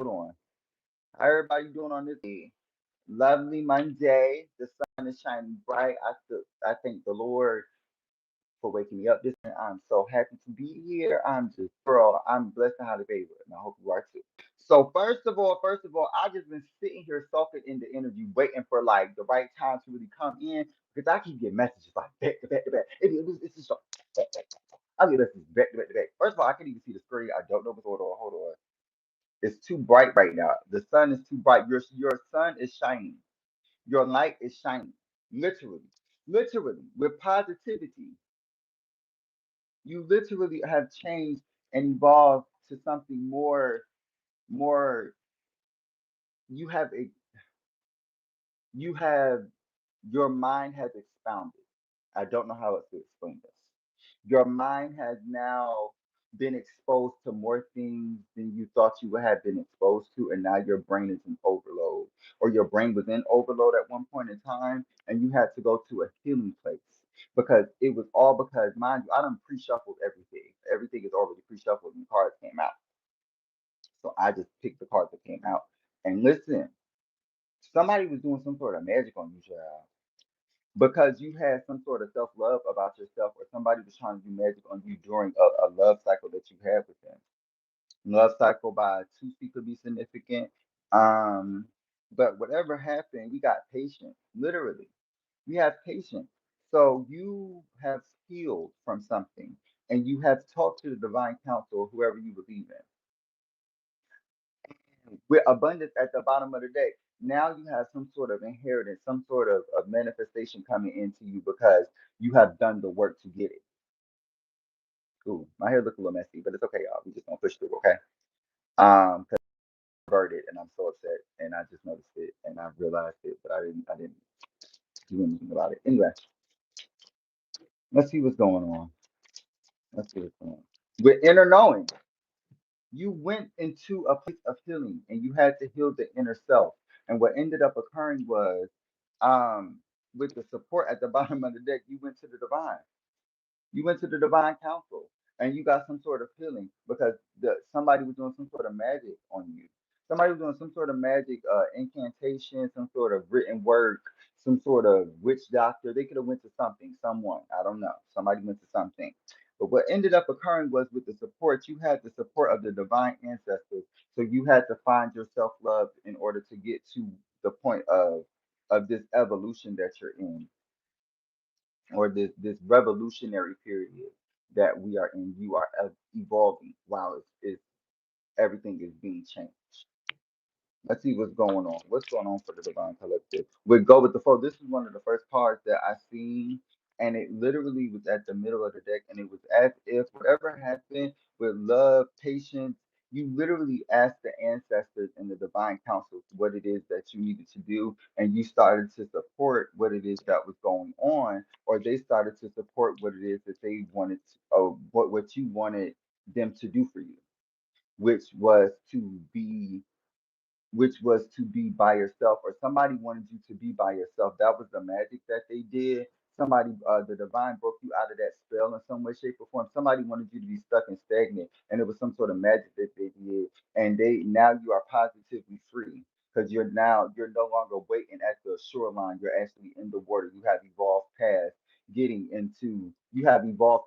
Hold on. How everybody doing on this lovely Monday? The sun is shining bright. I thank the Lord for waking me up this morning. I'm so happy to be here. I'm just girl. I'm blessed and highly favored, and I hope you are too. So first of all, I just been sitting here soaking in the energy, waiting for like the right time to really come in because I keep getting messages like back to back to back. It's just so back, back, back. I get messages back to back to back. First of all, I can't even see the screen. I don't know what's going on. Hold on. It's too bright right now. The sun is too bright. Your sun is shining. Your light is shining. Literally. Literally. With positivity. You literally have changed and evolved to something more you have a you have your mind has expounded. I don't know how else to explain this. Your mind has now been exposed to more things than you thought you would have been exposed to, and now your brain is in overload, or your brain was in overload at one point in time, and you had to go to a healing place because it was all because, mind you, I done pre-shuffled everything. Everything is already pre-shuffled, and the cards came out. So I just picked the cards that came out. And listen, somebody was doing some sort of magic on you, child, because you had some sort of self love about yourself, or somebody was trying to do magic on you during a love cycle that you had with them. Love cycle by two feet could be significant. Um, but whatever happened, we got patience. Literally, we have patience. So you have healed from something, and you have talked to the divine counsel, or whoever you believe in, with abundance at the bottom of the day. Now you have some sort of inheritance, some sort of manifestation coming into you because you have done the work to get it. Ooh, my hair look a little messy, but it's okay, y'all. We just gonna push through, okay? 'Cause I converted and I'm so upset, and I just noticed it and I realized it, but I didn't do anything about it. Anyway, let's see what's going on. Let's see what's going on. With inner knowing, you went into a place of healing and you had to heal the inner self. And what ended up occurring was, um, with the support at the bottom of the deck, you went to the divine. You went to the divine council and you got some sort of healing because somebody was doing some sort of magic on you. Somebody was doing some sort of magic, incantation, some sort of written work, some sort of witch doctor. They could have went to something, someone. I don't know. Somebody went to something. But what ended up occurring was with the support, you had the support of the divine ancestors. So you had to find your self love in order to get to the point of this evolution that you're in, or this revolutionary period that we are in. You are evolving while everything is being changed. Let's see what's going on. What's going on for the divine collective? We go with the flow. This is one of the first cards that I seen, and it literally was at the middle of the deck, and it was as if whatever happened with love, patience, you literally asked the ancestors and the divine councils what it is that you needed to do, and you started to support what it is that was going on, or they started to support what it is that they wanted, or what you wanted them to do for you, which was to be by yourself, or somebody wanted you to be by yourself. That was the magic that they did. Somebody, the divine broke you out of that spell in some way, shape, or form. Somebody wanted you to be stuck and stagnant, and it was some sort of magic that they did. And they now you are positively free because you're no longer waiting at the shoreline. You're actually in the water. You have evolved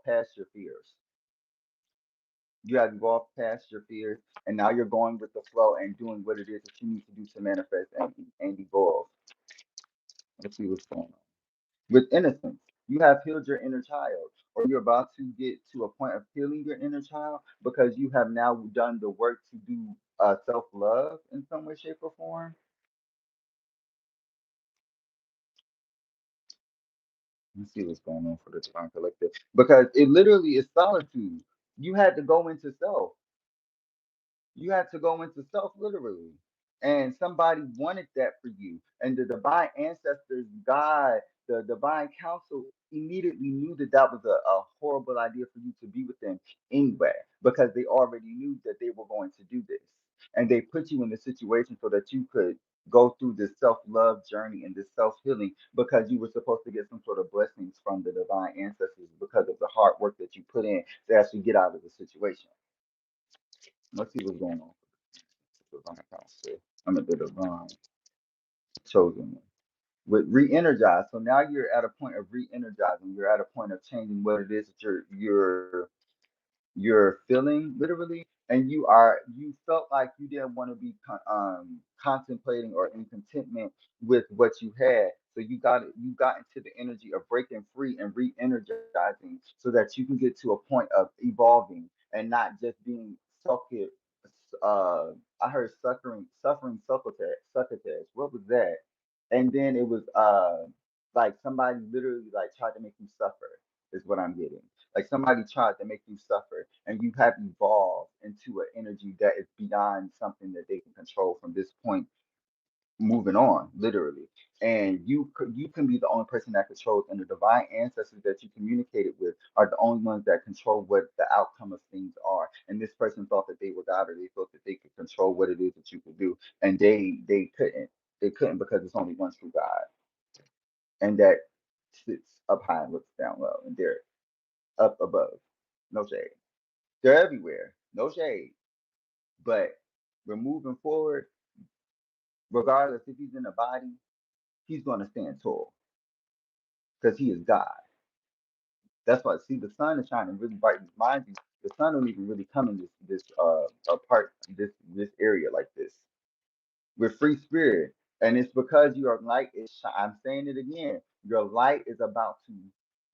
past your fears. You have evolved past your fears, and now you're going with the flow and doing what it is that you need to do to manifest and evolve. Let's see what's going on. With innocence, you have healed your inner child, or you're about to get to a point of healing your inner child because you have now done the work to do self love in some way, shape, or form. Let's see what's going on for the divine collective because it literally is solitude. You had to go into self. You had to go into self literally. And somebody wanted that for you. And the divine ancestors, God, the divine council immediately knew that that was a horrible idea for you to be with them anyway, because they already knew that they were going to do this. And they put you in the situation so that you could go through this self love journey and this self healing because you were supposed to get some sort of blessings from the divine ancestors because of the hard work that you put in to actually get out of the situation. Let's see what's going on. divine counsel. I'm at the divine chosen one. With re-energize. So now you're at a point of re-energizing. You're at a point of changing what it is that you're feeling literally, and you felt like you didn't want to be contemplating or in contentment with what you had, so you got into the energy of breaking free and re-energizing so that you can get to a point of evolving and not just being sucking. uh I heard suffering succotash. What was that? And then it was like somebody literally like tried to make you suffer is what I'm getting. Like somebody tried to make you suffer, and you have evolved into an energy that is beyond something that they can control from this point moving on, literally. And you can be the only person that controls, and the divine ancestors that you communicated with are the only ones that control what the outcome of things are. And this person thought that they were God, or they thought that they could control what it is that you could do, and they couldn't. They couldn't because it's only one true God, and that sits up high and looks down low, and they're up above. No shade. They're everywhere. No shade. But we're moving forward, regardless if he's in a body, he's going to stand tall because he is God. That's why, see, the sun is shining really bright. Mind you, the sun don't even really come in this part, this area like this. We're free spirit, and it's because your light is. I'm saying it again. Your light is about to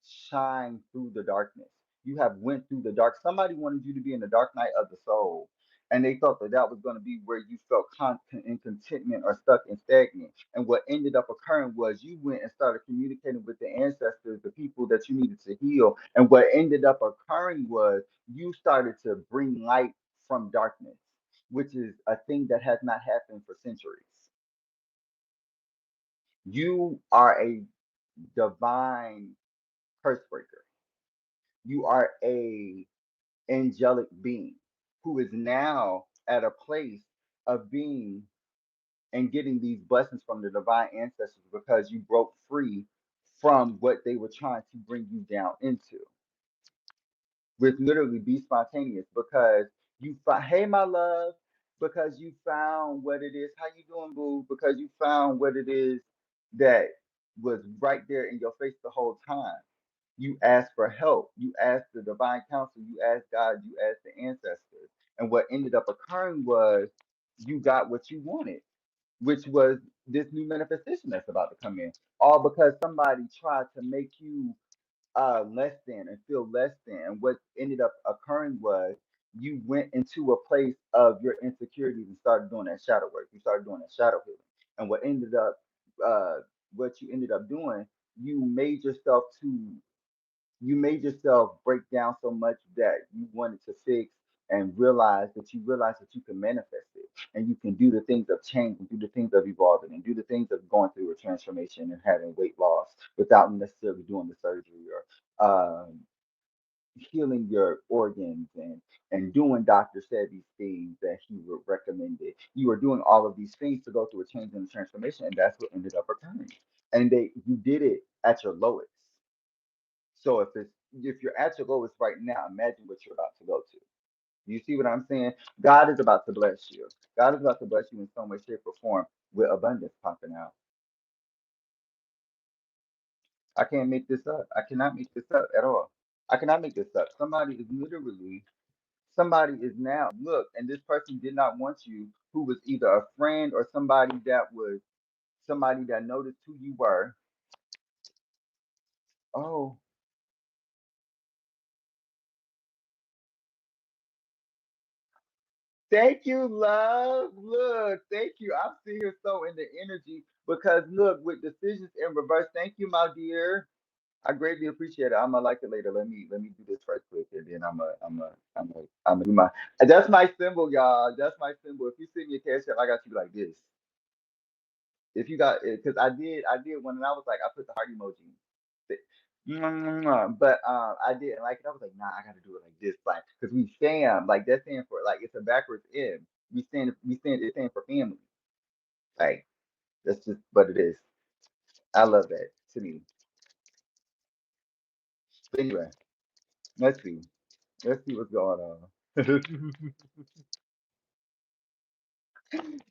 shine through the darkness. You have went through the dark. Somebody wanted you to be in the dark night of the soul, and they thought that that was going to be where you felt in contentment or stuck and stagnant. And what ended up occurring was you went and started communicating with the ancestors, the people that you needed to heal. And what ended up occurring was you started to bring light from darkness, which is a thing that has not happened for centuries. You are a divine curse breaker. You are a angelic being who is now at a place of being and getting these blessings from the divine ancestors because you broke free from what they were trying to bring you down into. With literally be spontaneous because you find, hey my love, because you found what it is. How you doing, boo? Because you found what it is that was right there in your face the whole time. You asked for help. You asked the divine counsel. You asked God. You asked the ancestors. And what ended up occurring was you got what you wanted, which was this new manifestation that's about to come in. All because somebody tried to make you less than and feel less than. And what ended up occurring was you went into a place of your insecurities and started doing that shadow work. You started doing that shadow healing. And uh, what you ended up doing, you made yourself to you made yourself break down so much that you wanted to fix and realize that you can manifest it and you can do the things of change and do the things of evolving and do the things of going through a transformation and having weight loss without necessarily doing the surgery or healing your organs and doing Dr. Sebi's things that he would recommend it. You were doing all of these things to go through a change and a transformation, and that's what ended up occurring. And you did it at your lowest. So if you're at your lowest right now, imagine what you're about to go to. You see what I'm saying? God is about to bless you. God is about to bless you in some way, shape, or form with abundance popping out. I can't make this up. I cannot make this up at all. I cannot make this up. Somebody is now, look, and this person did not want you, who was either a friend or somebody that noticed who you were. Oh, thank you, love. Look, thank you. I'm sitting here so in the energy because look, with decisions in reverse. Thank you, my dear. I greatly appreciate it. I'm gonna like it later. Let me do this right quick, and then I'm gonna do my. That's my symbol, y'all. That's my symbol. If you send me a cash app, I got you like this. If you got it, because I did one, and I was like, I put the heart emoji. But I didn't like it. I was like, nah, I gotta do it like this, like, because we fam, like that stand for like it's a backwards M. It stand for family. Like that's just what it is. I love that to me. But anyway, let's see. Let's see what's going on.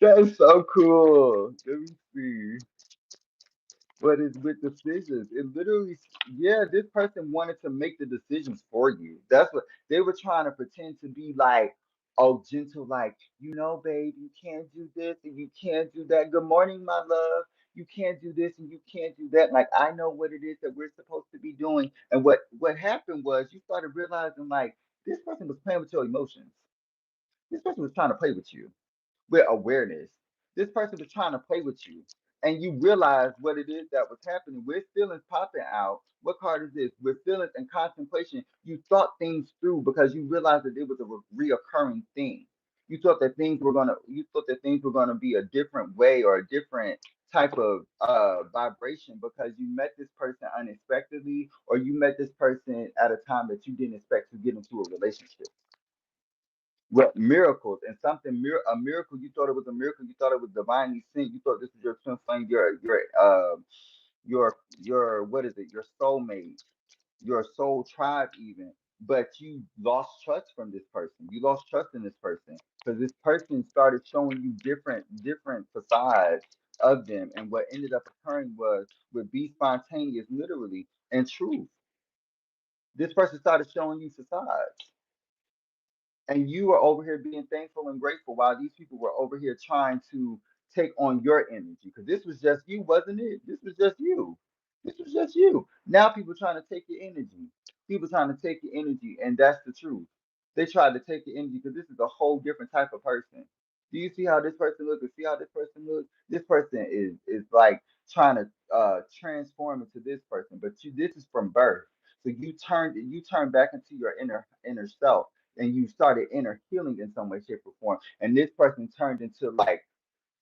That is so cool. Let me see. But it's with decisions. It literally, yeah, this person wanted to make the decisions for you. That's what they were trying to pretend to be like, oh, gentle, like, babe, you can't do this and you can't do that. Good morning, my love. You can't do this and you can't do that. Like, I know what it is that we're supposed to be doing. And what happened was you started realizing like this person was playing with your emotions. This person was trying to play with you with awareness. This person was trying to play with you, and you realize what it is that was happening. With feelings popping out, what card is this? With feelings and contemplation, you thought things through because you realized that it was a reoccurring thing. You thought that things were gonna be a different way or a different type of vibration because you met this person unexpectedly or you met this person at a time that you didn't expect to get into a relationship with miracles and a miracle. You thought it was a miracle. You thought it was divinely sent. You thought this was your twin flame, your what is it, your soulmate, your soul tribe even. But you lost trust from this person. You lost trust in this person because this person started showing you different facades of them. And what ended up occurring was with be spontaneous literally and truth. This person started showing you facades. And you were over here being thankful and grateful while these people were over here trying to take on your energy because this was just you, wasn't it? This was just you. This was just you. Now people trying to take your energy. People trying to take your energy, and that's the truth. They tried to take your energy because this is a whole different type of person. Do you see how this person looks? See how this person looks? This person is like trying to transform into this person, but this is from birth. So you turned back into your inner self and you started inner healing in some way, shape, or form. And this person turned into like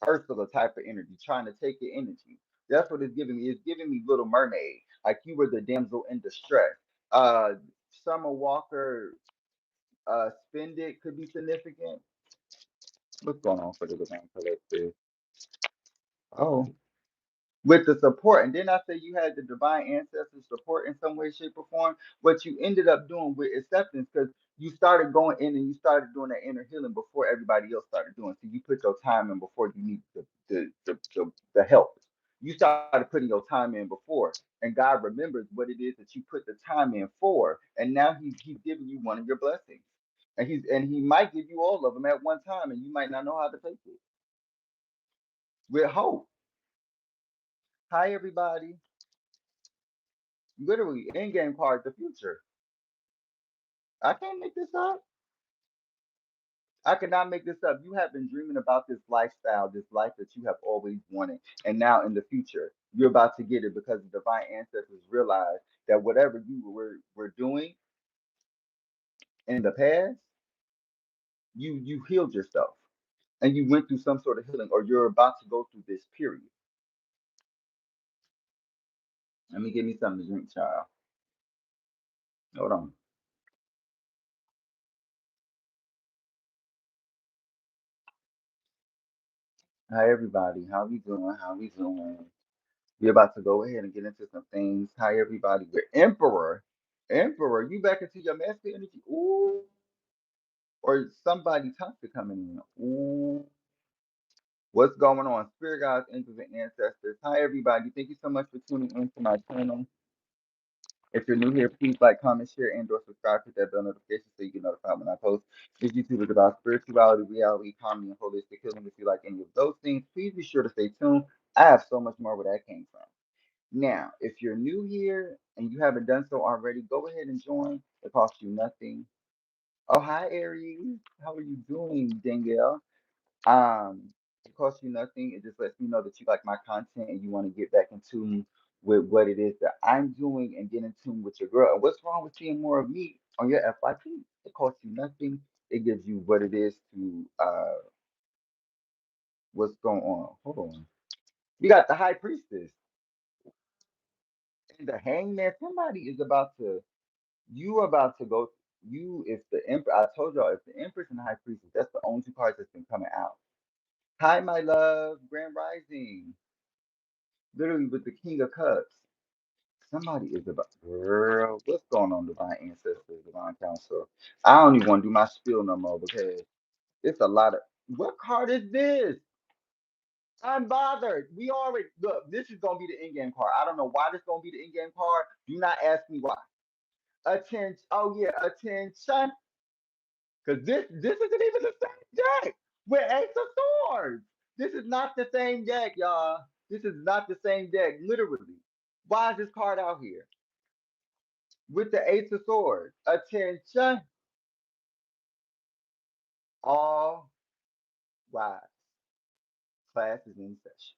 Ursula type of energy, trying to take your energy. That's what it's giving me. It's giving me Little Mermaid, like you were the damsel in distress. Uh, Summer Walker, Spend It could be significant. What's going on for the Divine Collective? Oh, with the support. And then I say you had the divine ancestors support in some way, shape, or form. What you ended up doing with acceptance, because you started going in and you started doing that inner healing before everybody else started doing. So you put your time in before you need the help. You started putting your time in before, and God remembers what it is that you put the time in for, and now He's giving you one of your blessings, and He might give you all of them at one time, and you might not know how to take it with hope. Hi, everybody. Literally, in-game card, the future. I can't make this up. I cannot make this up. You have been dreaming about this lifestyle, this life that you have always wanted. And now in the future, you're about to get it because the divine ancestors realize that whatever you were doing in the past, you healed yourself and you went through some sort of healing or you're about to go through this period. Let me give me something to drink, child. Hold on. Hi everybody. How we doing? How we doing? We're about to go ahead and get into some things. Hi, everybody. We're Emperor. Emperor, you back into your masculine energy? Ooh. Or somebody toxic coming in. Ooh. What's going on? Spirit guides, angels, and ancestors. Hi, everybody. Thank you so much for tuning into my channel. If you're new here, please like, comment, share, and or subscribe. Hit that bell notification so you get notified when I post. This YouTube is about spirituality, reality, comedy, and holistic healing. If you like any of those things, please be sure to stay tuned. I have so much more where that came from. Now, if you're new here and you haven't done so already, go ahead and join. It costs you nothing. Oh, hi, Aries. How are you doing, Danielle? It costs you nothing. It just lets me know that you like my content and you want to get back in tune with what it is that I'm doing and get in tune with your girl. And what's wrong with seeing more of me on your FYP? It costs you nothing. It gives you what it is to what's going on. Hold on. You got the high priestess and the hangman. Somebody is about to You about to go. If the Emperor, I told y'all, if the Empress and the High Priestess, that's the only two cards that's been coming out. Hi, my love, Grand Rising. Literally with the King of Cups. Somebody is about, girl, what's going on, Divine Ancestors, Divine Council? I don't even want to do my spiel no more because it's a lot of, What card is this? I'm bothered. We already look. This is gonna be the in-game card. I don't know why this is gonna be the in-game card. Do not ask me why. Attention. Oh yeah, attention. Because this isn't even the same deck with Ace of Swords. This is not the same deck, y'all. This is not the same deck, literally. Why is this card out here with the Ace of Swords? Attention, all rise. Class is in session.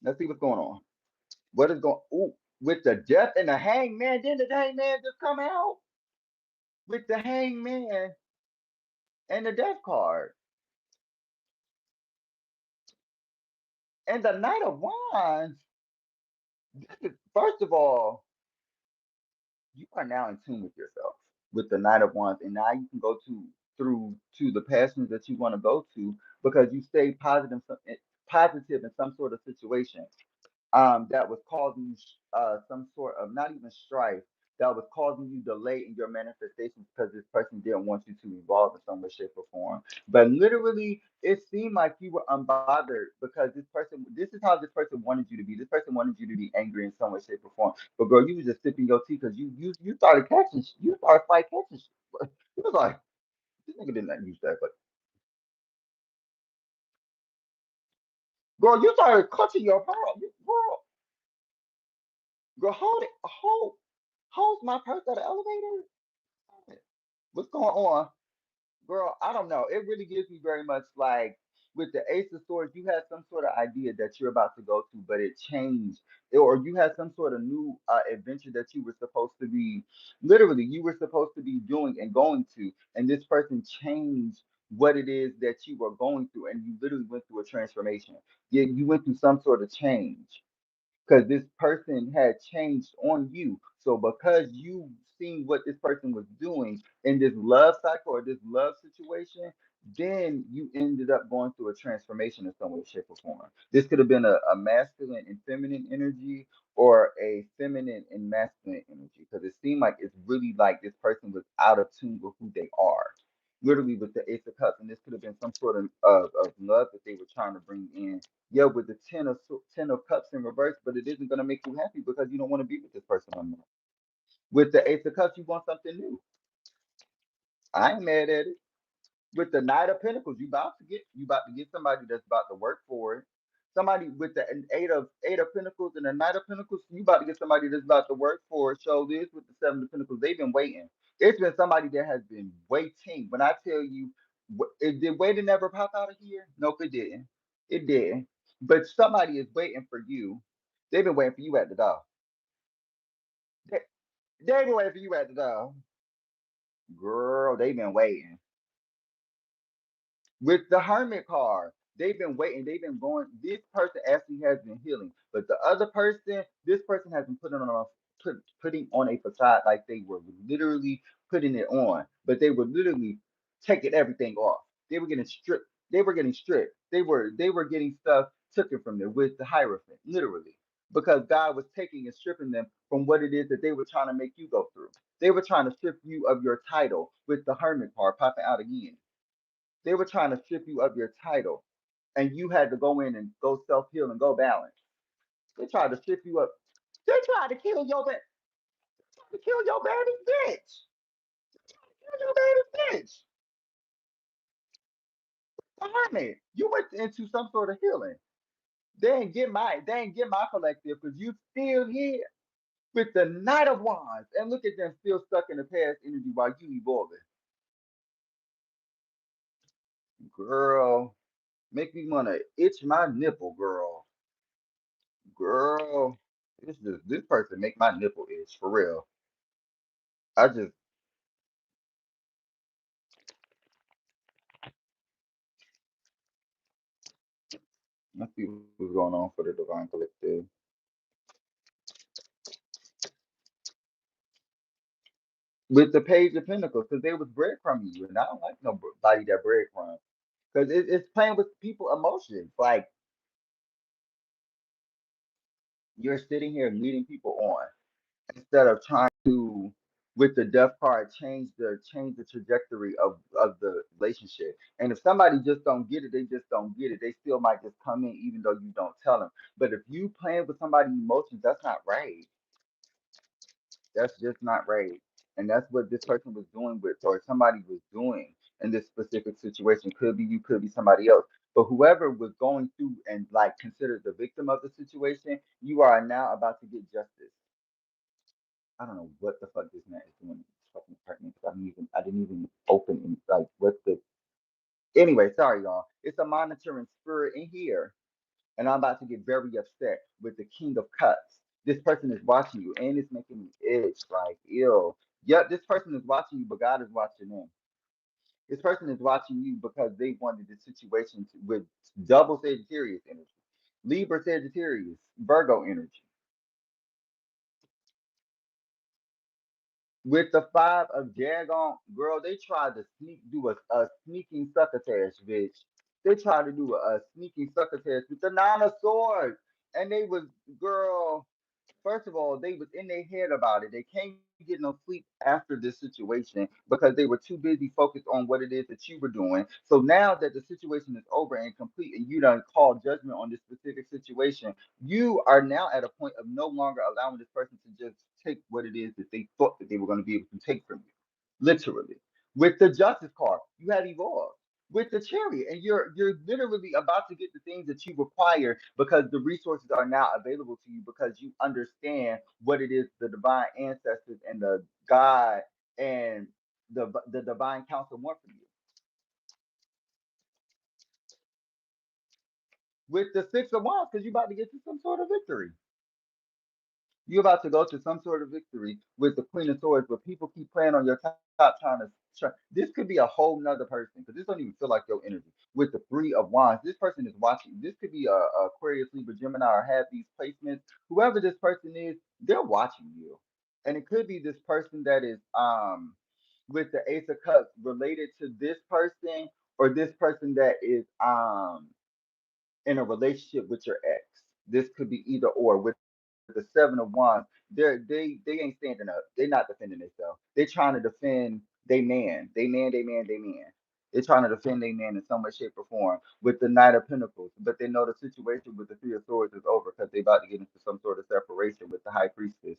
Let's see what's going on. What is going? Ooh, with the Death and the Hangman. Didn't the Hangman just come out with the Hangman and the Death card and the Knight of Wands? This is, first of all, you are now in tune with yourself with the Knight of Wands, and now you can go through to the passions that you want to go to because you stay positive in some sort of situation that was causing you some sort of not even strife that was causing you delay in your manifestations because this person didn't want you to evolve in some way, shape, or form. But literally, it seemed like you were unbothered because this is how this person wanted you to be. This person wanted you to be angry in some way, shape, or form. But girl, you was just sipping your tea because you started catching, you started fight catching. You was like, this nigga did not use that, but girl, you started clutching your pearl. Girl, hold it, hold my purse at the elevator. What's going on? Girl, I don't know. It really gives me very much like with the Ace of Swords, you had some sort of idea that you're about to go to, but it changed. Or you had some sort of new adventure that you were supposed to be, literally, you were supposed to be doing and going to, and this person changed what it is that you were going through, and you literally went through a transformation. You went through some sort of change because this person had changed on you. So because you seen what this person was doing in this love cycle or this love situation, then you ended up going through a transformation in some way, shape, or form. This could have been a masculine and feminine energy or a feminine and masculine energy because it seemed like it's really like this person was out of tune with who they are. Literally with the Ace of Cups, and this could have been some sort of love that they were trying to bring in, yeah, with the ten of cups in reverse, but it isn't gonna make you happy because you don't want to be with this person anymore. With the Ace of Cups, you want something new. I ain't mad at it. With the Knight of Pentacles, you about to get somebody that's about to work for it. Somebody with the eight of Pentacles and the Knight of Pentacles, you about to get somebody that's about to work for it. Show this with the Seven of Pentacles. They've been waiting. It's been somebody that has been waiting. When I tell you, did waiting never pop out of here? Nope, it didn't. It didn't. But somebody is waiting for you. They've been waiting for you at the door. They, they've been waiting for you at the door. Girl, they've been waiting. With the Hermit card, they've been waiting. They've been going. This person actually has been healing, but the other person, this person has been putting on a facade like they were literally putting it on, but they were literally taking everything off. They were getting stripped. They were getting stripped. They were getting stuff taken from them with the Hierophant, literally, because God was taking and stripping them from what it is that they were trying to make you go through. They were trying to strip you of your title with the Hermit card popping out again. They were trying to strip you of your title, and you had to go in and go self heal and go balance. They tried to strip you up. They tried to kill your baby bitch. Kill your baby bitch. Army, you went into some sort of healing. They ain't get my collective because you still here with the Knight of Wands, and look at them still stuck in the past energy while you evolving. Girl, make me wanna itch my nipple, girl. Girl, this person make my nipple itch for real. I just let's see what's going on for the divine collective. With the Page of Pentacles, because they was breadcrumbing you, and I don't like nobody that breadcrumb. Because it's playing with people emotions. Like you're sitting here leading people on instead of trying to With the death card, change the trajectory of the relationship. And if somebody just don't get it, they just don't get it. They still might just come in even though you don't tell them. But if you playing with somebody's emotions, that's not right. That's just not right. And that's what this person was doing with, or somebody was doing in this specific situation. Could be you, could be somebody else. But whoever was going through and like considered the victim of the situation, you are now about to get justice. I don't know what the fuck this man is doing in this fucking apartment. I didn't even open and like what the anyway, sorry y'all. It's a monitoring spirit in here. And I'm about to get very upset with the King of Cups. This person is watching you and it's making me itch, like ill. Yep, this person is watching you, but God is watching them. This person is watching you because they wanted the situation with double Sagittarius energy, Libra Sagittarius, Virgo energy. With the five of daggone girl, they tried to do a sneaking succotash, bitch. They tried to do a sneaking succotash with the nine of swords. And they was girl. First of all, they was in their head about it. They can't get no sleep after this situation because they were too busy focused on what it is that you were doing. So now that the situation is over and complete and you done called judgment on this specific situation, you are now at a point of no longer allowing this person to just take what it is that they thought that they were going to be able to take from you. Literally. With the justice card, you have evolved with the chariot, and you're literally about to get the things that you require because the resources are now available to you because you understand what it is the divine ancestors and the God and the divine council want from you. With the six of wands, because you're about to get to some sort of victory. You're about to go to some sort of victory with the Queen of Swords, but people keep playing on your top trying to. This could be a whole nother person because this don't even feel like your energy. With the Three of Wands, this person is watching. This could be a Aquarius, Libra, Gemini, or have these placements. Whoever this person is, they're watching you, and it could be this person that is with the Ace of Cups related to this person, or this person that is in a relationship with your ex. This could be either or. With the Seven of Wands, they ain't standing up. They're not defending themselves. They're trying to defend they man, they man, they man, they man. They're trying to defend they man in some way, shape, or form with the Knight of Pentacles. But they know the situation with the Three of Swords is over because they're about to get into some sort of separation with the High Priestess.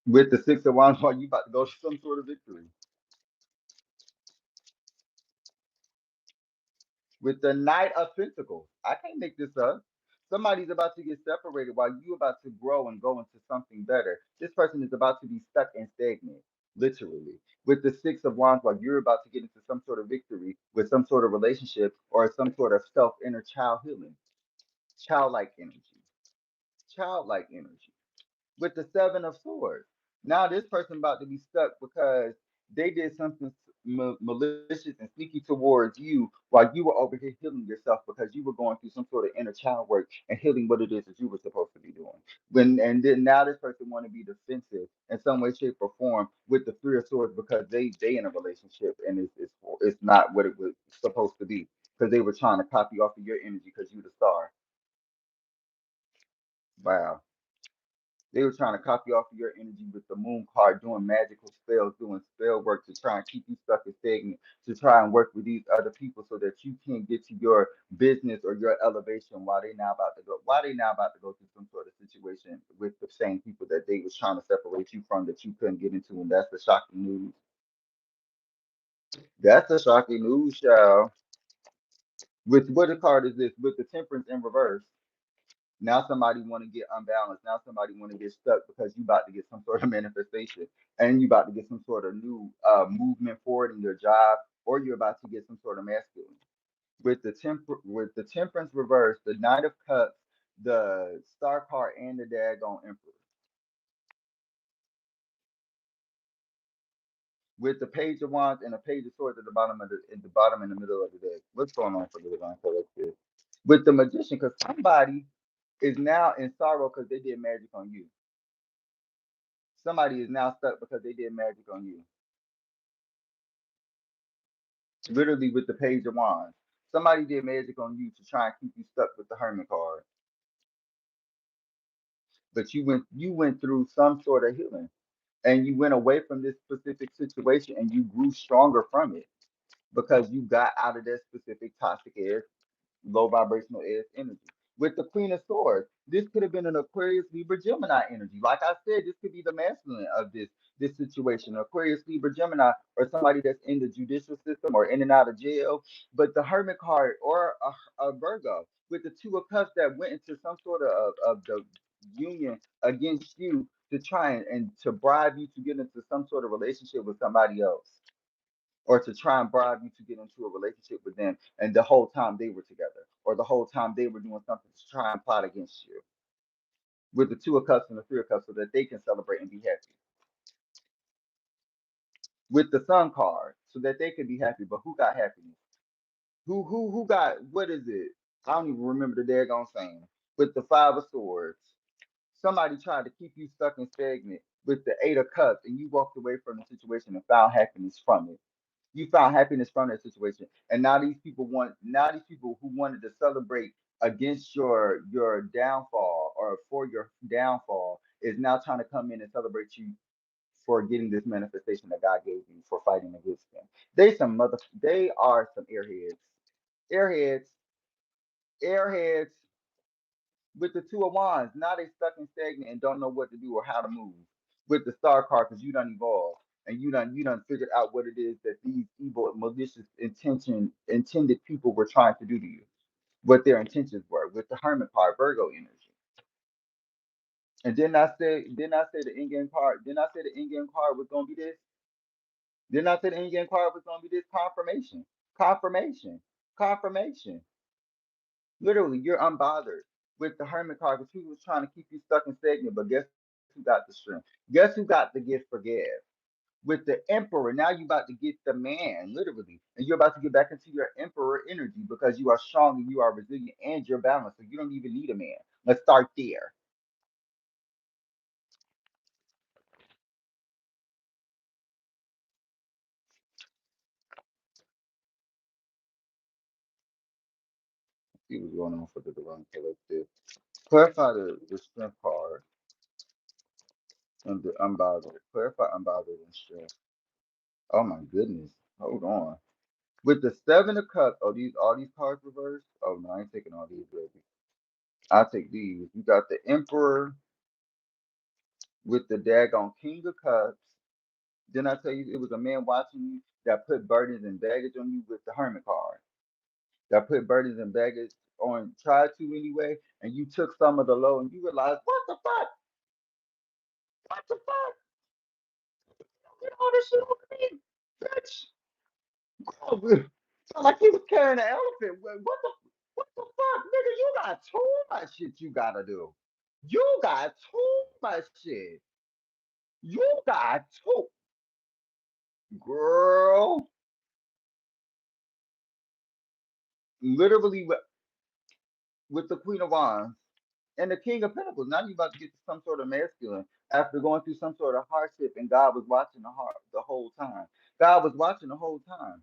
With the Six of Wands, are you about to go to some sort of victory? With the Knight of Pentacles. I can't make this up. Somebody's about to get separated while you about to grow and go into something better. This person is about to be stuck and stagnant, literally. With the Six of Wands, while you're about to get into some sort of victory with some sort of relationship or some sort of self inner child healing, childlike energy, childlike energy. With the Seven of Swords. Now this person about to be stuck because they did something malicious and sneaky towards you while you were over here healing yourself because you were going through some sort of inner child work and healing what it is that you were supposed to be doing. When and then now this person want to be defensive in some way, shape, or form with the Three of Swords because they in a relationship and it's not what it was supposed to be because they were trying to copy off of your energy because you the star. Wow. They were trying to copy off of your energy with the moon card, doing magical spells, doing spell work to try and keep you stuck and stagnant, to try and work with these other people so that you can't get to your business or your elevation while they now about to go. Why they now about to go through some sort of situation with the same people that they was trying to separate you from that you couldn't get into, and that's the shocking news. That's the shocking news, child. With what card is this? With the Temperance in reverse. Now somebody want to get unbalanced. Now somebody want to get stuck because you about to get some sort of manifestation and you about to get some sort of new movement forward in your job, or you're about to get some sort of masculine. With the temperance reverse, the Knight of Cups, the Star card, and the daggone Emperor. With the Page of Wands and the Page of Swords at the bottom in the middle of the deck. What's going on for the divine collective? With the Magician, because somebody is now in sorrow because they did magic on you. Somebody is now stuck because they did magic on you. Literally with the Page of Wands. Somebody did magic on you to try and keep you stuck with the Hermit card. but you went through some sort of healing, and you went away from this specific situation, and you grew stronger from it because you got out of that specific toxic air, low vibrational air energy. With the Queen of Swords, this could have been an Aquarius, Libra, Gemini energy. Like I said, this could be the masculine of this situation. Aquarius, Libra, Gemini, or somebody that's in the judicial system or in and out of jail. But the Hermit card or a Virgo with the Two of Cups that went into some sort of the union against you to try and to bribe you to get into some sort of relationship with somebody else, or to try and bribe you to get into a relationship with them, and the whole time they were together, or the whole time they were doing something to try and plot against you, with the Two of Cups and the Three of Cups, so that they can celebrate and be happy. With the Sun card, so that they can be happy. But who got happiness? Who got, what is it? I don't even remember the daggone saying. With the Five of Swords, somebody tried to keep you stuck and stagnant with the Eight of Cups, and you walked away from the situation and found happiness from it. You found happiness from that situation, and now these people who wanted to celebrate against your downfall, or for your downfall, is now trying to come in and celebrate you for getting this manifestation that God gave you, for fighting against them. They are some airheads, airheads. With the Two of Wands, now they stuck and stagnant and don't know what to do or how to move. With the Star card, because you done evolved, and you done figured out what it is that these evil, malicious intended people were trying to do to you, what their intentions were. With the Hermit card, Virgo energy. And didn't I say the in-game card? Didn't I say the in-game card was gonna be this? Didn't I say the in-game card was gonna be this? Confirmation. Confirmation. Confirmation. Literally, you're unbothered with the Hermit card, because people was trying to keep you stuck and stagnant. But guess who got the strength? Guess who got the gift forgive? With the Emperor, now you about to get the man, literally, and you're about to get back into your Emperor energy, because you are strong and you are resilient and you're balanced. So you don't even need a man. Let's start there. Let's see what's going on for the Divine Collective. Clarify the strength card and the unbothered. Clarify unbothered and strength. Oh my goodness. Hold on. With the Seven of Cups, oh, these all these cards reversed. Oh no, I ain't taking all these, baby. I'll take these. You got the Emperor with the daggone King of Cups. Didn't I tell you it was a man watching you that put burdens and baggage on you with the Hermit card? That put burdens and baggage on, tried to anyway, and you took some of the load and you realized, what the fuck? What the fuck? Get all this shit over me, bitch. Oh, so like he was carrying an elephant. What the fuck, nigga? You got too much shit you gotta do. You got too much shit. You got too, girl. Literally with the Queen of Wands and the King of Pentacles. Now you about to get to some sort of masculine after going through some sort of hardship, and God was watching the whole time. God was watching the whole time,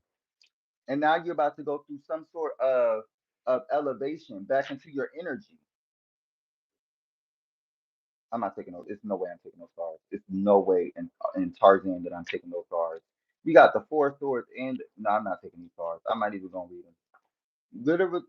and now you're about to go through some sort of elevation back into your energy. I'm not taking those. It's no way I'm taking those cards. It's no way in Tarzan that I'm taking those cards. You got the Four of Swords, and no, I'm not taking these cards. I'm not even gonna read them. Literally,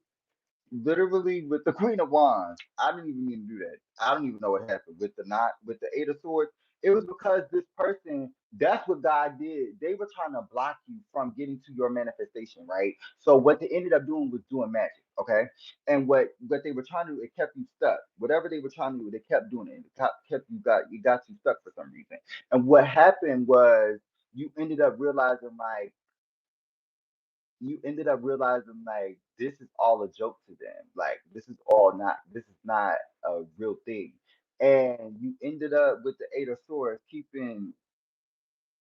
literally with the Queen of Wands. I didn't even mean to do that. I don't even know what happened with the Eight of Swords. It was because this person, that's what God did. They were trying to block you from getting to your manifestation, right? So what they ended up doing was doing magic, okay? And what they were trying to do, it kept you stuck. Whatever they were trying to do, they kept doing it. It got you stuck for some reason. And what happened was you ended up realizing like this is all a joke to them. Like this is not a real thing. And you ended up with the Eight of Swords keeping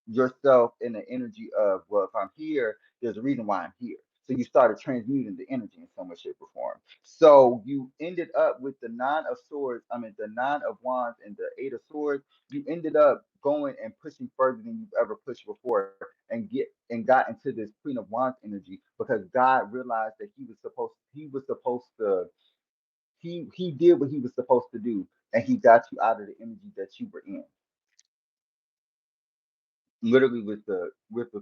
yourself in the energy of, well, if I'm here, there's a reason why I'm here. So you started transmuting the energy in some way, shape, or form. So you ended up with the Nine of Swords, the Nine of Wands and the Eight of Swords. You ended up going and pushing further than you've ever pushed before, and got into this Queen of Wands energy, because God realized that he was supposed to he did what he was supposed to do, and he got you out of the energy that you were in, literally with the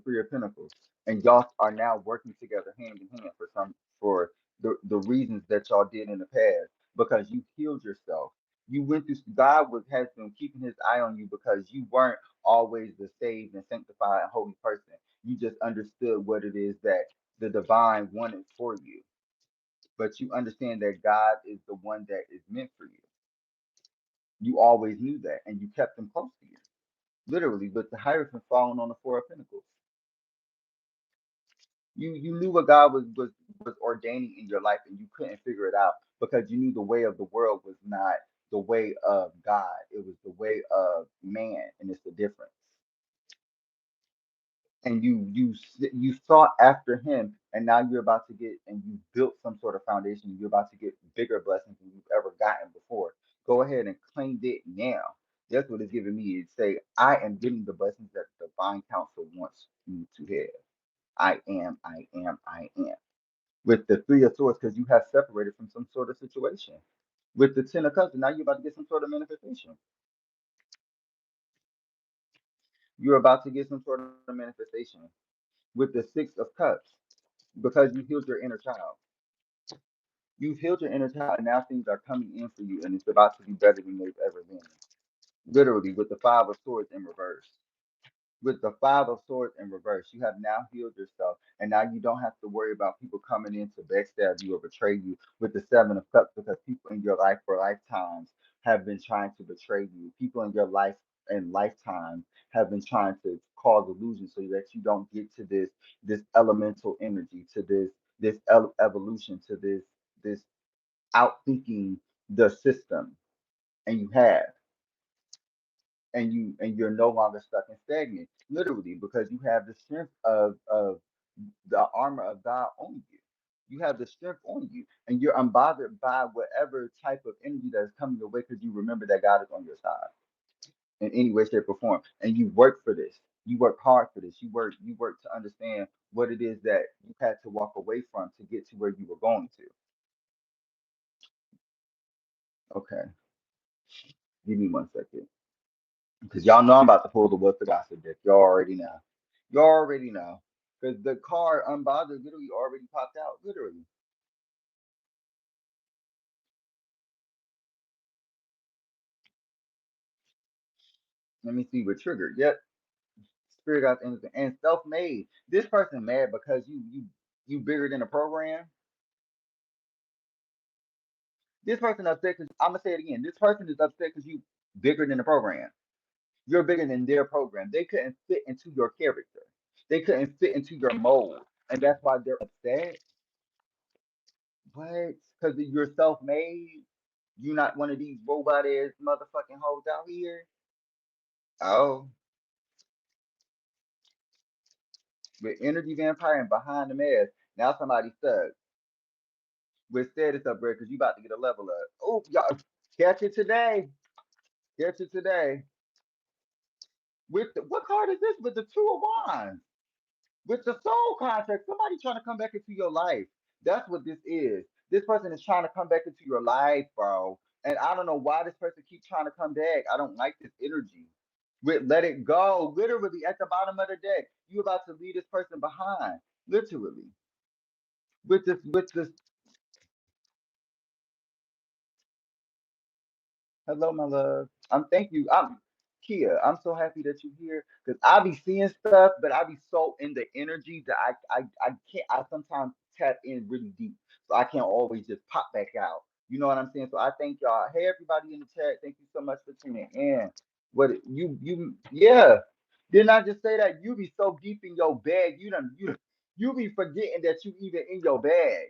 Three of Pentacles, and y'all are now working together hand in hand for the reasons that y'all did in the past, because you healed yourself. You went through, has been keeping his eye on you because you weren't always the saved and sanctified and holy person. You just understood what it is that the divine wanted for you, but you understand that God is the one that is meant for you. You always knew that, and you kept him close to you, literally. But the Hierophant falling on the Four of Pentacles. You knew what God was ordaining in your life, and you couldn't figure it out because you knew the way of the world was not the way of God. It was the way of man, and it's the difference. And you sought after him, and now you're about to get, and you built some sort of foundation. You're about to get bigger blessings than you've ever gotten before. Go ahead and claim it now. That's what it's giving me. It say, I am getting the blessings that divine counsel wants you to have. I am, I am, I am. With the Three of Swords, because you have separated from some sort of situation. With the Ten of Cups, now you're about to get some sort of manifestation. You're about to get some sort of manifestation. With the Six of Cups, because you healed your inner child. You've healed your inner child, and now things are coming in for you, and it's about to be better than they've ever been. Literally, with the Five of Swords in reverse. With the Five of Swords in reverse, you have now healed yourself, and now you don't have to worry about people coming in to backstab you or betray you. With the Seven of Cups, because people in your life for lifetimes have been trying to betray you. People in your life and lifetime have been trying to cause illusion so that you don't get to this elemental energy, to this evolution, to this outthinking the system, and you have. And you're no longer stuck and stagnant, literally, because you have the strength of the armor of God on you. You have the strength on you, and you're unbothered by whatever type of energy that is coming your way, because you remember that God is on your side in any way, shape, or form. And you work for this. You work hard for this. You work to understand what it is that you had to walk away from to get to where you were going to. Okay, give me 1 second. Because y'all know I'm about to pull the What's the Gossip deck. Y'all already know. Y'all already know. Because the card Unbothered literally already popped out. Literally. Let me see what triggered. Yep. Spirit got anything. And self-made. This person mad because you bigger than the program. This person upset because I'm gonna say it again. This person is upset because you bigger than the program. You're bigger than their program. They couldn't fit into your character. They couldn't fit into your mold. And that's why they're upset. What? Because you're self-made. You're not one of these robot ass motherfucking hoes out here. Oh, with energy vampire and behind the mask. Now somebody stuck with status upgrade because you about to get a level up. Oh, y'all catch it today. Catch it today. With what card is this? With the Two of Wands. With the soul contract, somebody trying to come back into your life. That's what this is. This person is trying to come back into your life, bro. And I don't know why this person keeps trying to come back. I don't like this energy. With let it go, literally at the bottom of the deck, you about to leave this person behind, literally. With this. Hello, my love. Thank you. I'm Kia. I'm so happy that you're here because I be seeing stuff, but I be so in the energy that I can't. I sometimes tap in really deep, so I can't always just pop back out. You know what I'm saying? So I thank y'all. Hey, everybody in the chat. Thank you so much for tuning in. Yeah. Didn't I just say that you be so deep in your bag? You be forgetting that you even in your bag.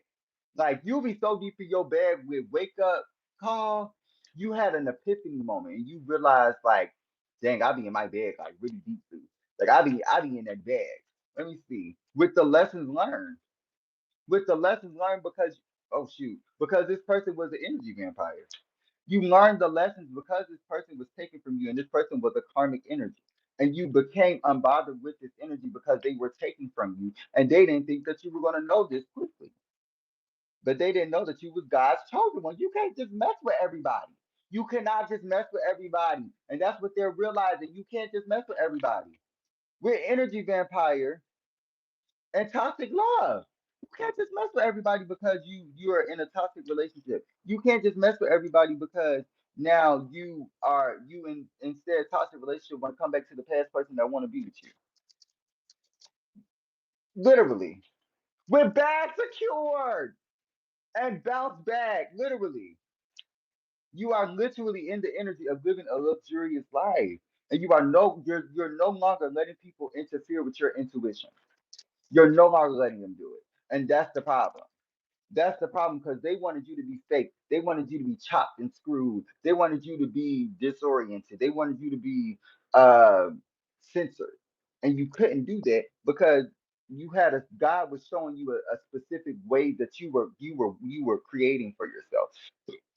Like you be so deep in your bag with wake up call, you had an epiphany moment and you realize like, dang, I be in my bag like really deeply. Like I be in that bag. Let me see. With the lessons learned. With the lessons learned because oh shoot, because this person was an energy vampire. You learned the lessons because this person was taken from you and this person was a karmic energy. And you became unbothered with this energy because they were taken from you and they didn't think that you were going to know this quickly. But they didn't know that you was God's chosen one. You can't just mess with everybody. You cannot just mess with everybody. And that's what they're realizing. You can't just mess with everybody. We're energy vampire and toxic love. You can't just mess with everybody because you're in a toxic relationship. You can't just mess with everybody because now instead toxic relationship want to come back to the past person that want to be with you. Literally. We're bad secured and bounce back. Literally. You are literally in the energy of living a luxurious life. And you're no longer letting people interfere with your intuition. You're no longer letting them do it. And that's the problem. That's the problem because they wanted you to be fake. They wanted you to be chopped and screwed. They wanted you to be disoriented. They wanted you to be uh, censored, and you couldn't do that because God was showing you a specific way that you were creating for yourself.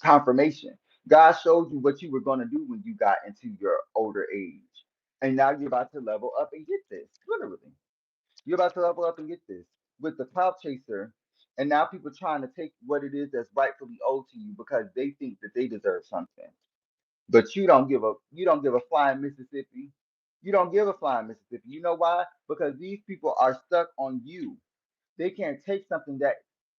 Confirmation. God showed you what you were going to do when you got into your older age, and now you're about to level up and get this. Literally. You're about to level up and get this with the cloud chaser, and now people trying to take what it is that's rightfully owed to you because they think that they deserve something. But you don't give a flying Mississippi. You don't give a flying Mississippi. You know why? Because these people are stuck on you. They can't take something that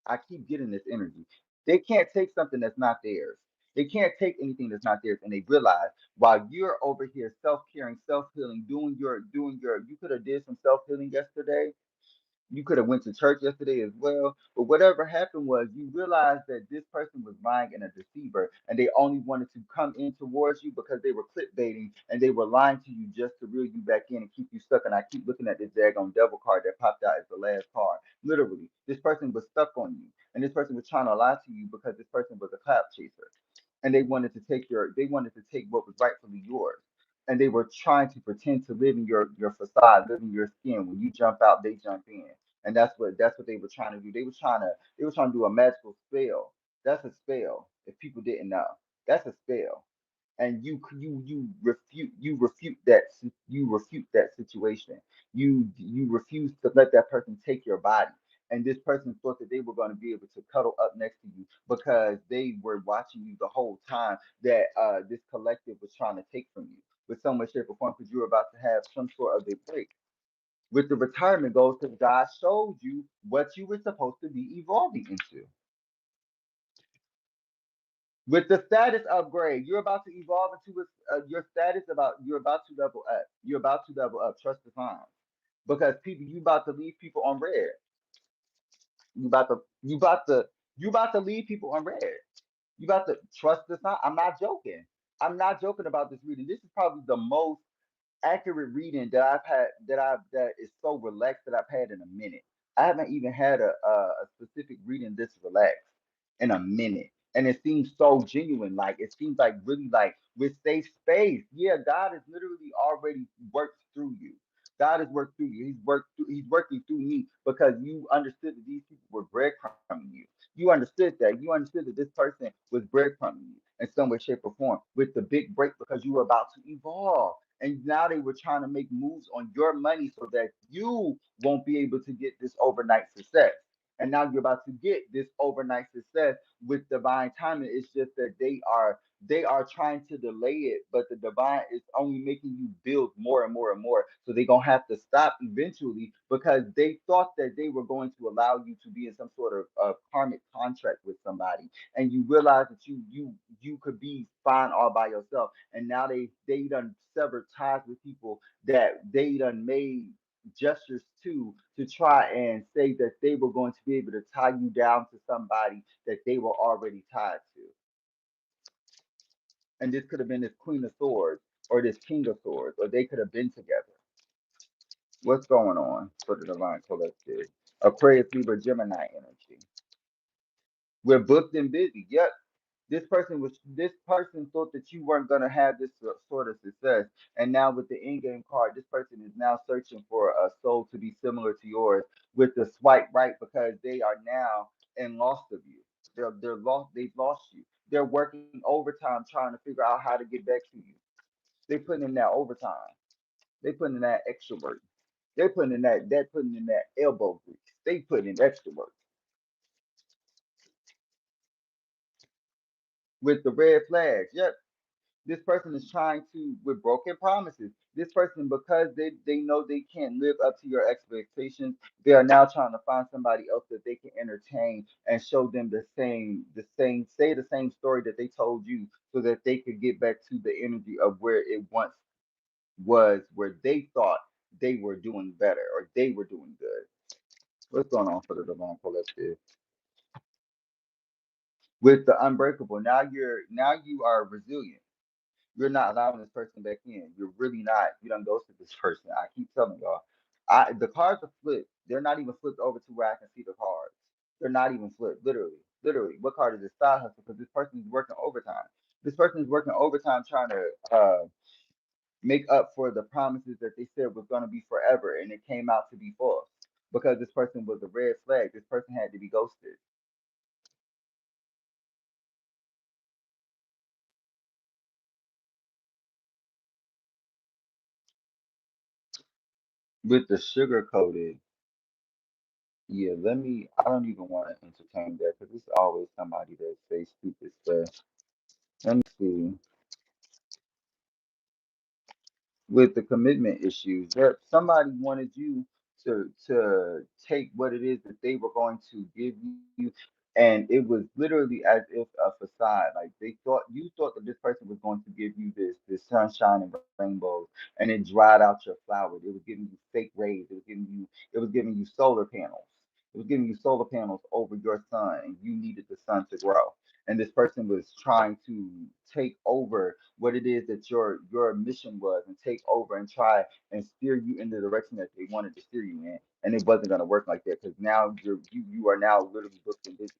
I keep getting this energy. They can't take something that's not theirs. They can't take anything that's not theirs, and they realize while you're over here self-caring, self-healing, doing your you could have did some self-healing yesterday. You could have went to church yesterday as well, but whatever happened was you realized that this person was lying and a deceiver, and they only wanted to come in towards you because they were clickbaiting and they were lying to you just to reel you back in and keep you stuck. And I keep looking at this daggone devil card that popped out as the last card. Literally, this person was stuck on you, and this person was trying to lie to you because this person was a clout chaser, and they wanted to take what was rightfully yours, and they were trying to pretend to live in your facade, live in your skin. When you jump out, they jump in, and that's what they were trying to do. They were trying to do a magical spell. That's a spell. If people didn't know, that's a spell. And you refute that situation. You refuse to let that person take your body. And this person thought that they were going to be able to cuddle up next to you because they were watching you the whole time that this collective was trying to take from you with so much shape or form because you were about to have some sort of a break with the retirement goals because God showed you what you were supposed to be evolving into. With the status upgrade, you're about to evolve into your status about you're about to level up. You're about to level up. Trust the signs. Because people you about to leave people on red. You about to leave people on red. You about to trust the sign. I'm not joking. I'm not joking about this reading. This is probably the most accurate reading that is so relaxed that I've had in a minute. I haven't even had a specific reading this relaxed in a minute. And it seems so genuine. Like it seems like really like with safe space. Yeah, God has literally already worked through you. God has worked through you. He's working through me because you understood that these people were breadcrumbing you. You understood that. You understood that this person was breadcrumbing you in some way, shape, or form with the big break because you were about to evolve. And now they were trying to make moves on your money so that you won't be able to get this overnight success. And now you're about to get this overnight success with divine timing. It's just that they are trying to delay it, but the divine is only making you build more and more and more. So they're gonna have to stop eventually because they thought that they were going to allow you to be in some sort of karmic contract with somebody, and you realize that you could be fine all by yourself. And now they done severed ties with people that they done made gestures to try and say that they were going to be able to tie you down to somebody that they were already tied to. And this could have been this Queen of Swords or this King of Swords, or they could have been together. What's going on for the Divine Collective? Aquarius, Libra, Gemini energy. We're booked and busy. Yep. This person thought that you weren't gonna have this sort of success, and now with the in-game card, this person is now searching for a soul to be similar to yours with the swipe right because they are now in lost of you. They're lost. They've lost you. They're working overtime trying to figure out how to get back to you. They putting in that overtime. They putting in that extra work. They're putting in that elbow grease. They putting in extra work with the red flags. Yep. This person is trying to, with broken promises. This person, because they know they can't live up to your expectations, they are now trying to find somebody else that they can entertain and show them say the same story that they told you, so that they could get back to the energy of where it once was, where they thought they were doing better or they were doing good. What's going on for the divine collective? With the unbreakable, now you are resilient. You're not allowing this person back in. You're really not. You don't ghosted this person. I keep telling y'all. The cards are flipped. They're not even flipped over to where I can see the cards. They're not even flipped. Literally. Literally. What card is this? Side hustle, because this person is working overtime. This person is working overtime trying to make up for the promises that they said was gonna be forever, and it came out to be false. Because this person was a red flag. This person had to be ghosted. With the sugar coated. Yeah, I don't even want to entertain that because it's always somebody that say stupid stuff. Let me see. With the commitment issues, that somebody wanted you to take what it is that they were going to give you, and it was literally as if a facade. Like you thought that this person was going to give you this sunshine and rainbows, and it dried out your flowers. It was giving you fake rays. It was giving you solar panels. It was giving you solar panels over your sun, and you needed the sun to grow. And this person was trying to take over what it is that your mission was, and take over and try and steer you in the direction that they wanted to steer you in, and it wasn't going to work like that, because now you are now literally booked and busy,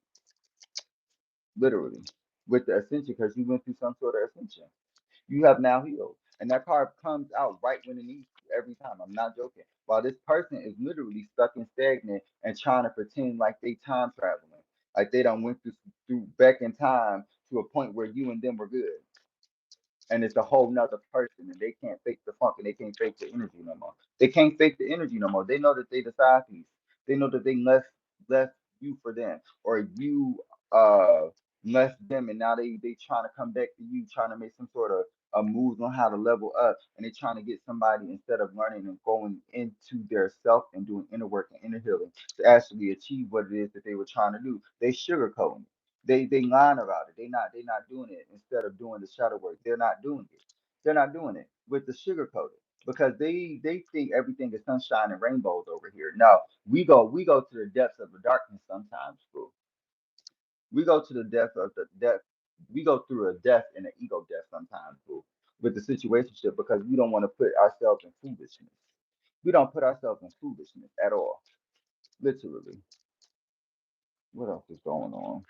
literally, with the ascension, because you went through some sort of ascension. You have now healed, and that card comes out right when it needs to every time. I'm not joking. While this person is literally stuck and stagnant and trying to pretend like they time traveling, like they done went through back in time to a point where you and them were good, and it's a whole nother person, and they can't fake the funk, and they can't fake the energy no more. They can't fake the energy no more. They know that they the side piece. They know that they left you for them, or you left them, and now they trying to come back to you, trying to make some sort of a move on how to level up, and they trying to get somebody, instead of learning and going into their self and doing inner work and inner healing, to actually achieve what it is that they were trying to do. They sugarcoating. They lying about it. They not doing it. Instead of doing the shadow work, they're not doing it. They're not doing it with the sugar coated, because they think everything is sunshine and rainbows over here. No, we go to the depths of the darkness sometimes, boo. We go to the depth of the death. We go through a death and an ego death sometimes, boo, with the situationship, because we don't want to put ourselves in foolishness. We don't put ourselves in foolishness at all. Literally. What else is going on?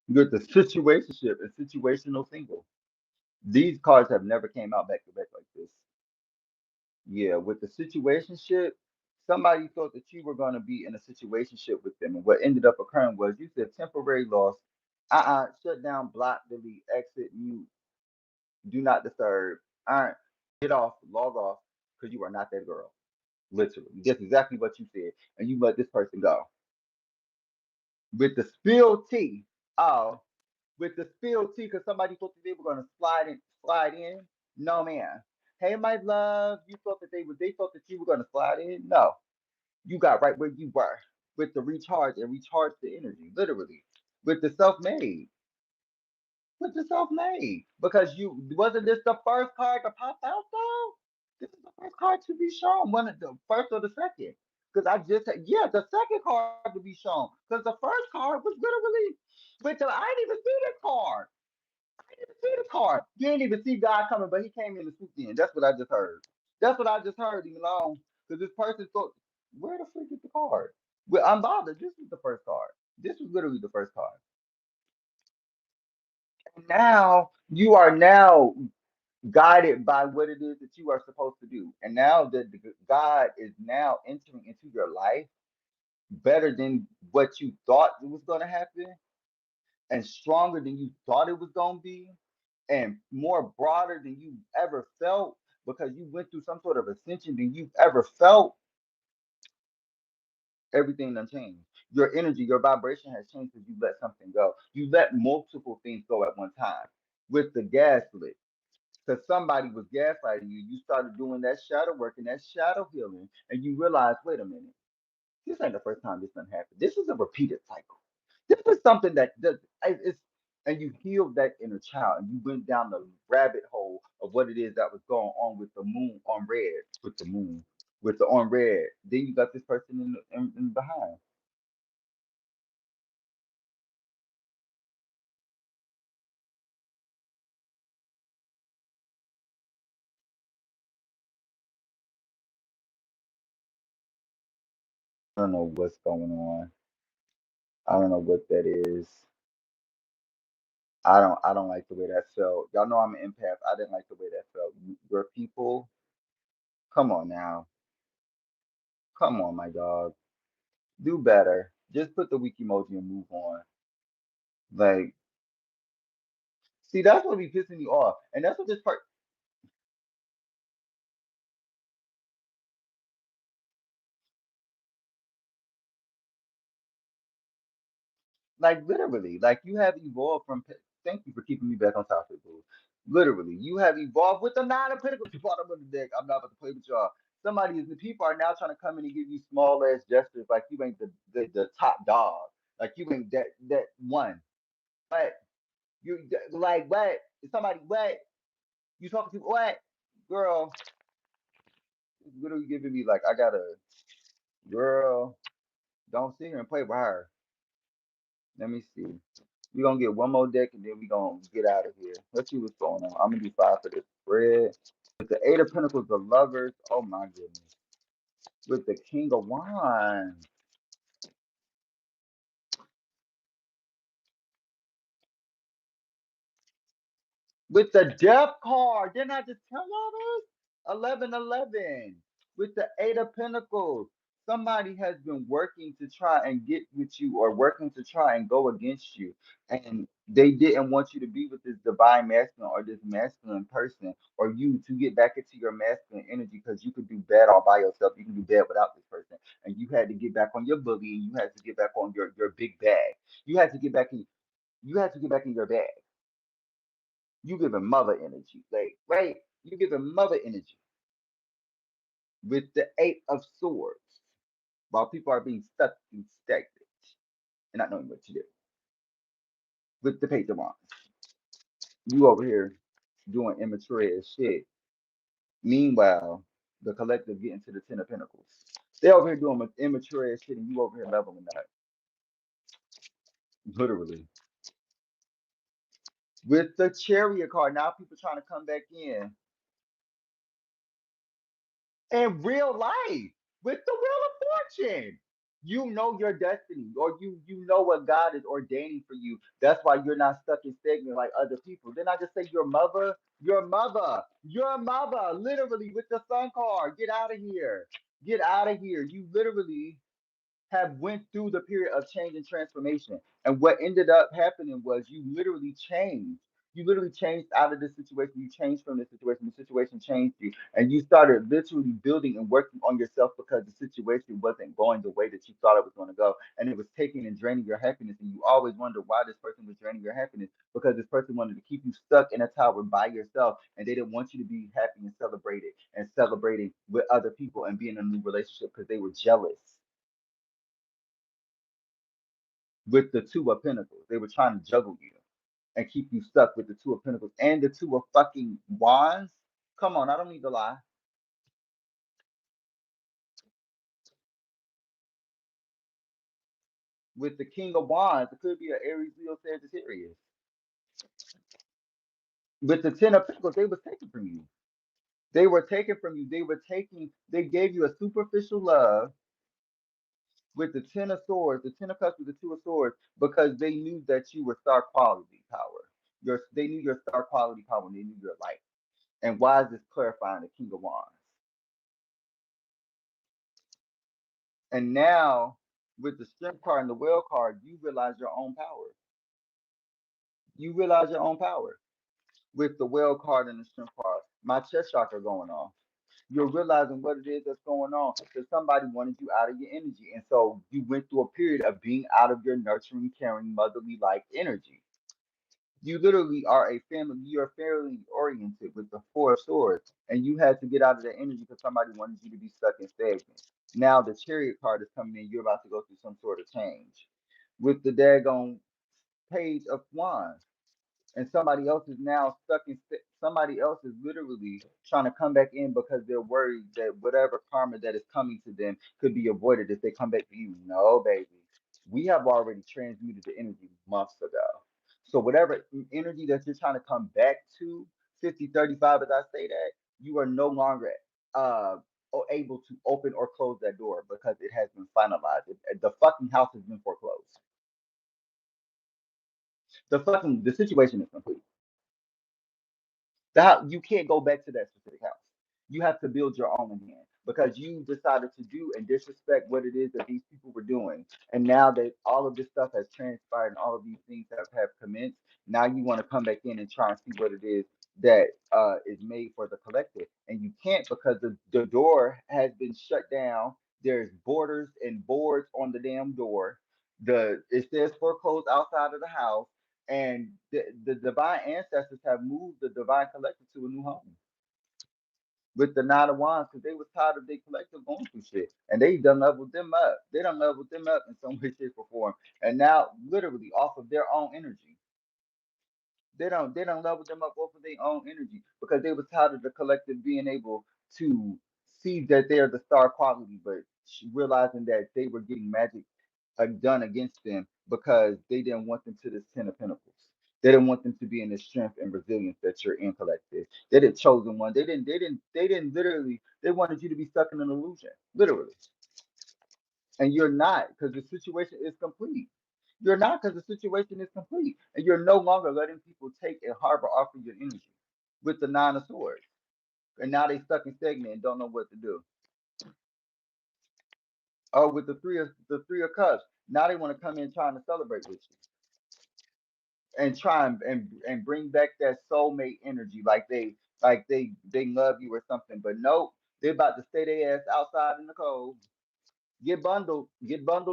With the situationship and situational single. These cards have never came out back to back like this. Yeah, with the situationship, somebody thought that you were going to be in a situationship with them, and what ended up occurring was you said temporary loss. Shut down, block, delete, exit, mute, do not disturb. Get off, log off, because you are not that girl. Literally, that's exactly what you said, and you let this person go. With the spill tea, oh, with the spill tea, because somebody thought that they were going to slide in. No, man. Hey, my love, you thought that they thought that you were going to slide in. No, you got right where you were, with the recharge and recharge the energy, literally, with the self-made, with the self-made, because you wasn't this the first card to pop out though. This is the first card to be shown, one of the first or the second. Because I just said, yeah, the second card to be shown. Because the first card was literally, I didn't even see this card. Didn't see the card. You didn't even see God coming, but he came in the swoop in. That's what I just heard. That's what I just heard, even alone. Because this person thought, where the freak is the card? Well, I'm bothered. This is the first card. This was literally the first card. And now you are now guided by what it is that you are supposed to do. And now that God is now entering into your life better than what you thought it was going to happen, and stronger than you thought it was going to be, and more broader than you ever felt, because you went through some sort of ascension than you've ever felt. Everything done changed. Your energy, your vibration has changed because you let something go. You let multiple things go at one time. With the gaslit, because somebody was gaslighting you, you started doing that shadow work and that shadow healing, and you realize, wait a minute, this ain't the first time this done happened. This is a repeated cycle. This is something it's, and you healed that inner child, and you went down the rabbit hole of what it is that was going on with the moon on red, with the moon, with the on red. Then you got this person in behind. I don't know what's going on. I don't know what that is. I don't like the way that felt. Y'all know I'm an empath. I didn't like the way that felt. Your people, come on now. Come on, my dog. Do better. Just put the weak emoji and move on. Like, see, that's what be pissing me off. And that's what this part, like literally, like you have evolved from thank you for keeping me back on topic, boo. Literally, you have evolved with the nine of pentacles at the bottom of the deck. I'm not about to play with y'all. Somebody is the people are now trying to come in and give you small ass gestures like you ain't the top dog. Like you ain't that one. But you like what? Is somebody what? You talking to what? Girl, it's literally giving me like I gotta girl, don't sit here and play with her. Let me see. We're gonna get one more deck and then we're gonna get out of here. Let's see what's going on. I'm gonna do five for this spread. With the Eight of Pentacles, the lovers. Oh my goodness. With the King of Wands. With the Death card. Didn't I just tell y'all this? 1111. With the Eight of Pentacles. Somebody has been working to try and get with you or working to try and go against you. And they didn't want you to be with this divine masculine or this masculine person or you to get back into your masculine energy because you could do bad all by yourself. You can do bad without this person. And you had to get back on your boogie and you had to get back on your big bag. You had to get back in you had to get back in your bag. You giving mother energy. Like, right? You giving mother energy with the Eight of Swords while people are being stuck and stagnant and not knowing what to do. With the Page of Wands. You over here doing immature as shit. Meanwhile, the collective getting to the Ten of Pentacles. They over here doing immature as shit and you over here leveling that. Literally. With the Chariot card, now people trying to come back in real life with the Wheel of Fortune. You know your destiny, or you know what God is ordaining for you. That's why you're not stuck in stagnant like other people. Didn't I just say your mother, literally with the Sun card? Get out of here. Get out of here. You literally have went through the period of change and transformation. And what ended up happening was you literally changed. You literally changed out of this situation. You changed from this situation. The situation changed you. And you started literally building and working on yourself because the situation wasn't going the way that you thought it was going to go. And it was taking and draining your happiness. And you always wonder why this person was draining your happiness because this person wanted to keep you stuck in a tower by yourself. And they didn't want you to be happy and celebrated and celebrating with other people and be in a new relationship because they were jealous with the Two of Pentacles. They were trying to juggle you and keep you stuck with the Two of Pentacles and the Two of fucking Wands. Come on, I don't need to lie. With the King of Wands, it could be an Aries, Leo, Sagittarius. With the Ten of Pentacles, they was taken from you. They were taken from you. They gave you a superficial love with the Ten of Swords, the Ten of Cups with the Two of Swords, because they knew that you were star quality power. They knew your star quality power and they knew your light. And why is this clarifying the King of Wands? And now, with the Strength card and the Well card, you realize your own power. You realize your own power with the Well card and the Strength card. My chest chakra going off. You're realizing what it is that's going on because somebody wanted you out of your energy. And so you went through a period of being out of your nurturing, caring, motherly like energy. You literally are a family, you're fairly oriented with the four of swords, and you had to get out of that energy because somebody wanted you to be stuck and stagnant. Now the chariot card is coming in, you're about to go through some sort of change. With the daggone page of wands, and somebody else is now stuck in somebody else is literally trying to come back in because they're worried that whatever karma that is coming to them could be avoided if they come back to you. No, baby, we have already transmuted the energy months ago. So whatever energy that you're trying to come back to, 5035, as I say that, you are no longer uh able to open or close that door because it has been finalized. The fucking house has been foreclosed. The situation is complete. That you can't go back to that specific house. You have to build your own again because you decided to do and disrespect what it is that these people were doing. And now that all of this stuff has transpired and all of these things have commenced, now you want to come back in and try and see what it is that is made for the collective. And you can't because the door has been shut down. There's borders and boards on the damn door. It says foreclosed outside of the house, and the divine ancestors have moved the divine collective to a new home with the Nine of Wands because they was tired of their collective going through shit. And they done leveled them up. They done leveled them up in some way, shape, or form. And now literally off of their own energy. They don't level them up off of their own energy because they was tired of the collective being able to see that they're the star quality, but realizing that they were getting magic done against them because they didn't want them to this Ten of Pentacles. They didn't want them to be in the strength and resilience that you're in collective. They didn't chosen one. They didn't literally. They wanted you to be stuck in an illusion, literally, and you're not because the situation is complete. You're not because the situation is complete, and you're no longer letting people take and harbor off of your energy with the Nine of Swords, and now they stuck and stagnant and don't know what to do. Oh, with the Three of Cups, now they want to come in trying to celebrate with you and try and bring back that soulmate energy, like they love you or something. But nope, they're about to stay their ass outside in the cold. Get bundled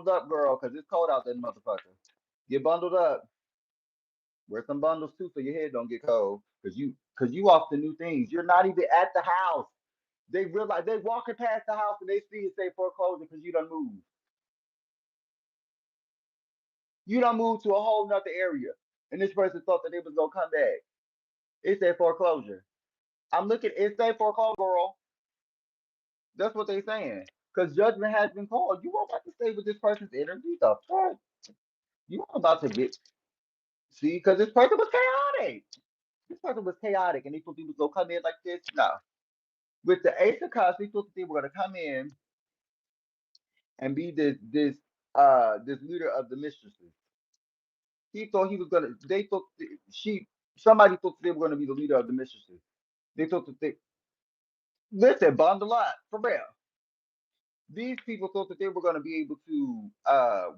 up, girl, because it's cold out there, motherfucker. Get bundled up. Wear some bundles too, so your head don't get cold. Cause you off the new things. You're not even at the house. They realize they walking past the house and they see it say foreclosure because you done moved. You done moved to a whole nother area. And this person thought that they was gonna come back. It said foreclosure. I'm looking, it say foreclosure, girl. That's what they saying. Because judgment has been called. You won't about to stay with this person's energy. The fuck? You weren't about to get see, because this person was chaotic. This person was chaotic and they thought they was gonna come in like this. No. With the Ace of Cups, they thought that they were gonna come in and be this leader of the mistresses. He thought he was gonna. They thought she. Somebody thought they were gonna be the leader of the mistresses. They thought that they listen, bundle up for real. These people thought that they were going to be able to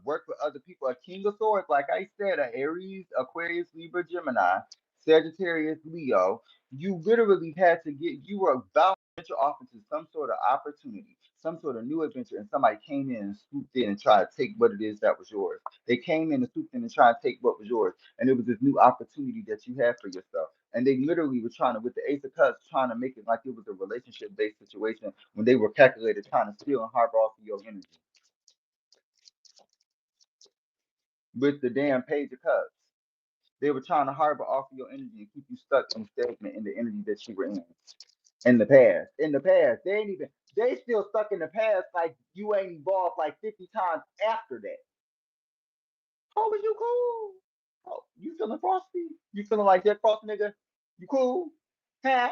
work with other people. A King of Swords, like I said, a Aries, Aquarius, Libra, Gemini, Sagittarius, Leo. You literally had to get. You were about to venture off into some sort of opportunity, some sort of new adventure, and somebody came in and swooped in and tried to take what it is that was yours. They came in and swooped in and tried to take what was yours, and it was this new opportunity that you had for yourself. And they literally were trying to, with the Ace of Cups, trying to make it like it was a relationship-based situation when they were calculated, trying to steal and harbor off of your energy. With the damn Page of Cups, they were trying to harbor off of your energy and keep you stuck and stagnant in the energy that you were in the past. In the past, they ain't even. They still stuck in the past, like you ain't evolved like 50 times after that. Oh, was you cool? Oh, you feeling frosty? You feeling like that frost nigga? You cool? Huh?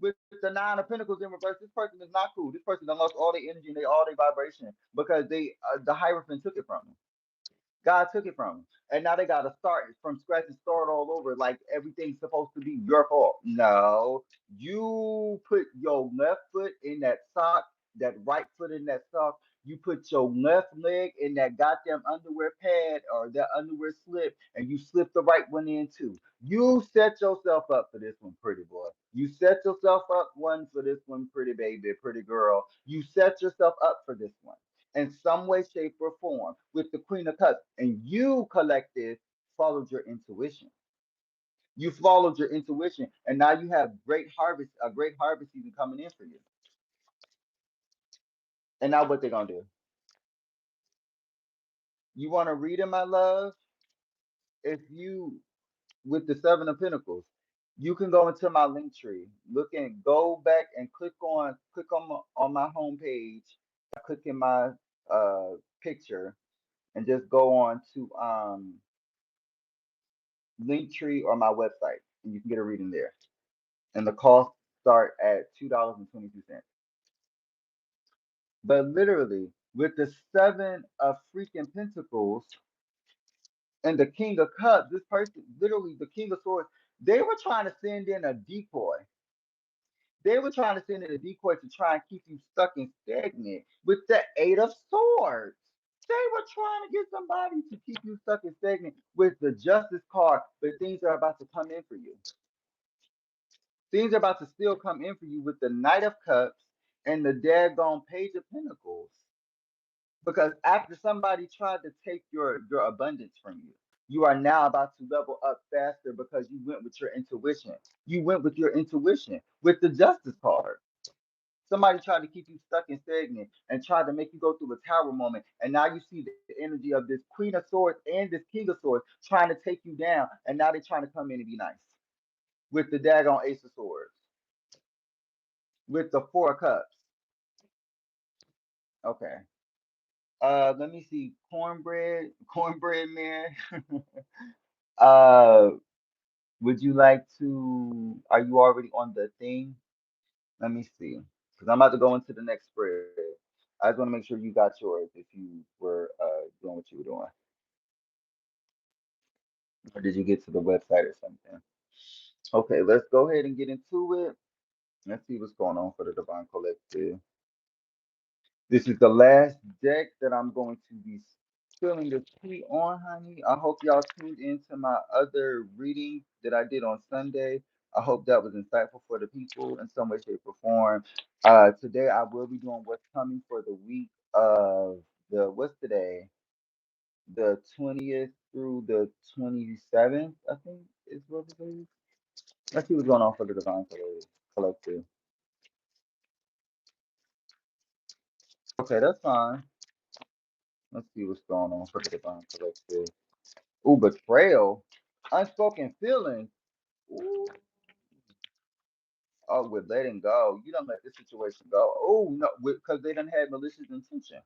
With the Nine of Pentacles in reverse, this person is not cool. This person done lost all their energy and all their vibration because the Hierophant took it from them. God took it from them, and now they got to start from scratch and start all over. Like everything's supposed to be your fault. No, you put your left foot in that sock, that right foot in that sock. You put your left leg in that goddamn underwear pad or that underwear slip, and you slip the right one in too. You set yourself up for this one, pretty boy. You set yourself up one for this one, pretty baby, pretty girl. You set yourself up for this one in some way, shape, or form with the Queen of Cups, and you collective followed your intuition. You followed your intuition, and now you have a great harvest season coming in for you. And now what they're gonna do? You want to read in my love? If you with the Seven of Pentacles, you can go into my link tree. Look and go back and click on my homepage. Click in my uh picture and just go on to link tree or my website, and you can get a reading there. And the cost start at $2.22. But literally, with the Seven of freaking Pentacles and the King of Cups, this person, literally the King of Swords, they were trying to send in a decoy. They were trying to send in a decoy to try and keep you stuck and stagnant with the Eight of Swords. They were trying to get somebody to keep you stuck and stagnant with the Justice card, but things are about to come in for you. Things are about to still come in for you with the Knight of Cups and the daggone Page of Pentacles. Because after somebody tried to take your abundance from you, you are now about to level up faster because you went with your intuition. You went with your intuition with the Justice card. Somebody tried to keep you stuck and stagnant and tried to make you go through a tower moment. And now you see the energy of this Queen of Swords and this King of Swords trying to take you down. And now they're trying to come in and be nice with the daggone Ace of Swords, with the Four of Cups. Okay. Let me see. Cornbread man. uh, would you like to? Are you already on the thing? Let me see, because I'm about to go into the next spread. I just want to make sure you got yours if you were doing what you were doing, or did you get to the website or something? Okay, let's go ahead and get into it. Let's see what's going on for the Divine Collective. This is the last deck that I'm going to be spilling the tea on, honey. I hope y'all tuned into my other reading that I did on Sunday. I hope that was insightful for the people in some way, shape, or form. Today I will be doing what's coming for the week of what's today? The 20th through the 27th, I think is what it is. Let's see what's going on for the Divine Collective. Okay, that's fine. Let's see what's going on for the Divine Collective. Ooh, betrayal, unspoken feelings. Ooh, oh, with letting go. You don't let this situation go. Oh no, because they done had malicious intention,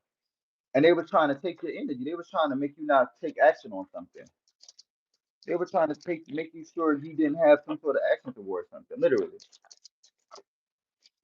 and they were trying to take your energy. They were trying to make you not take action on something. They were trying to make you sure you didn't have some sort of action towards something. Literally,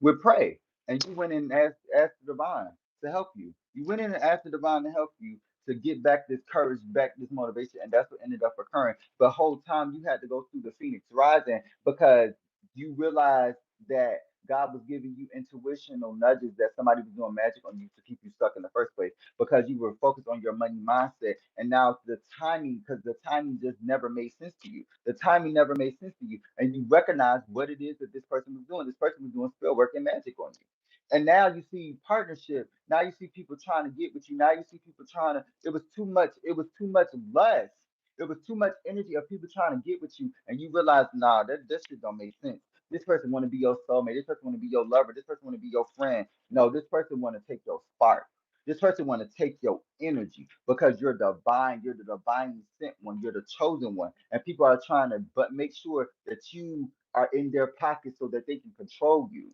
with pray, and you went in and asked the divine to help you. You went in and asked the divine to help you to get back this courage, back this motivation, and that's what ended up occurring. The whole time you had to go through the Phoenix Rising because you realized that God was giving you intuitional nudges that somebody was doing magic on you to keep you stuck in the first place because you were focused on your money mindset. And now the timing, because the timing just never made sense to you. The timing never made sense to you. And you recognize what it is that this person was doing. This person was doing spell work and magic on you. And now you see partnership. Now you see people trying to get with you. Now you see people trying to, it was too much, lust. It was too much energy of people trying to get with you. And you realize, nah, that shit don't make sense. This person want to be your soulmate. This person want to be your lover. This person want to be your friend. No, this person want to take your spark. This person want to take your energy because you're divine. You're the divine sent one. You're the chosen one. And people are trying to but make sure that you are in their pocket so that they can control you.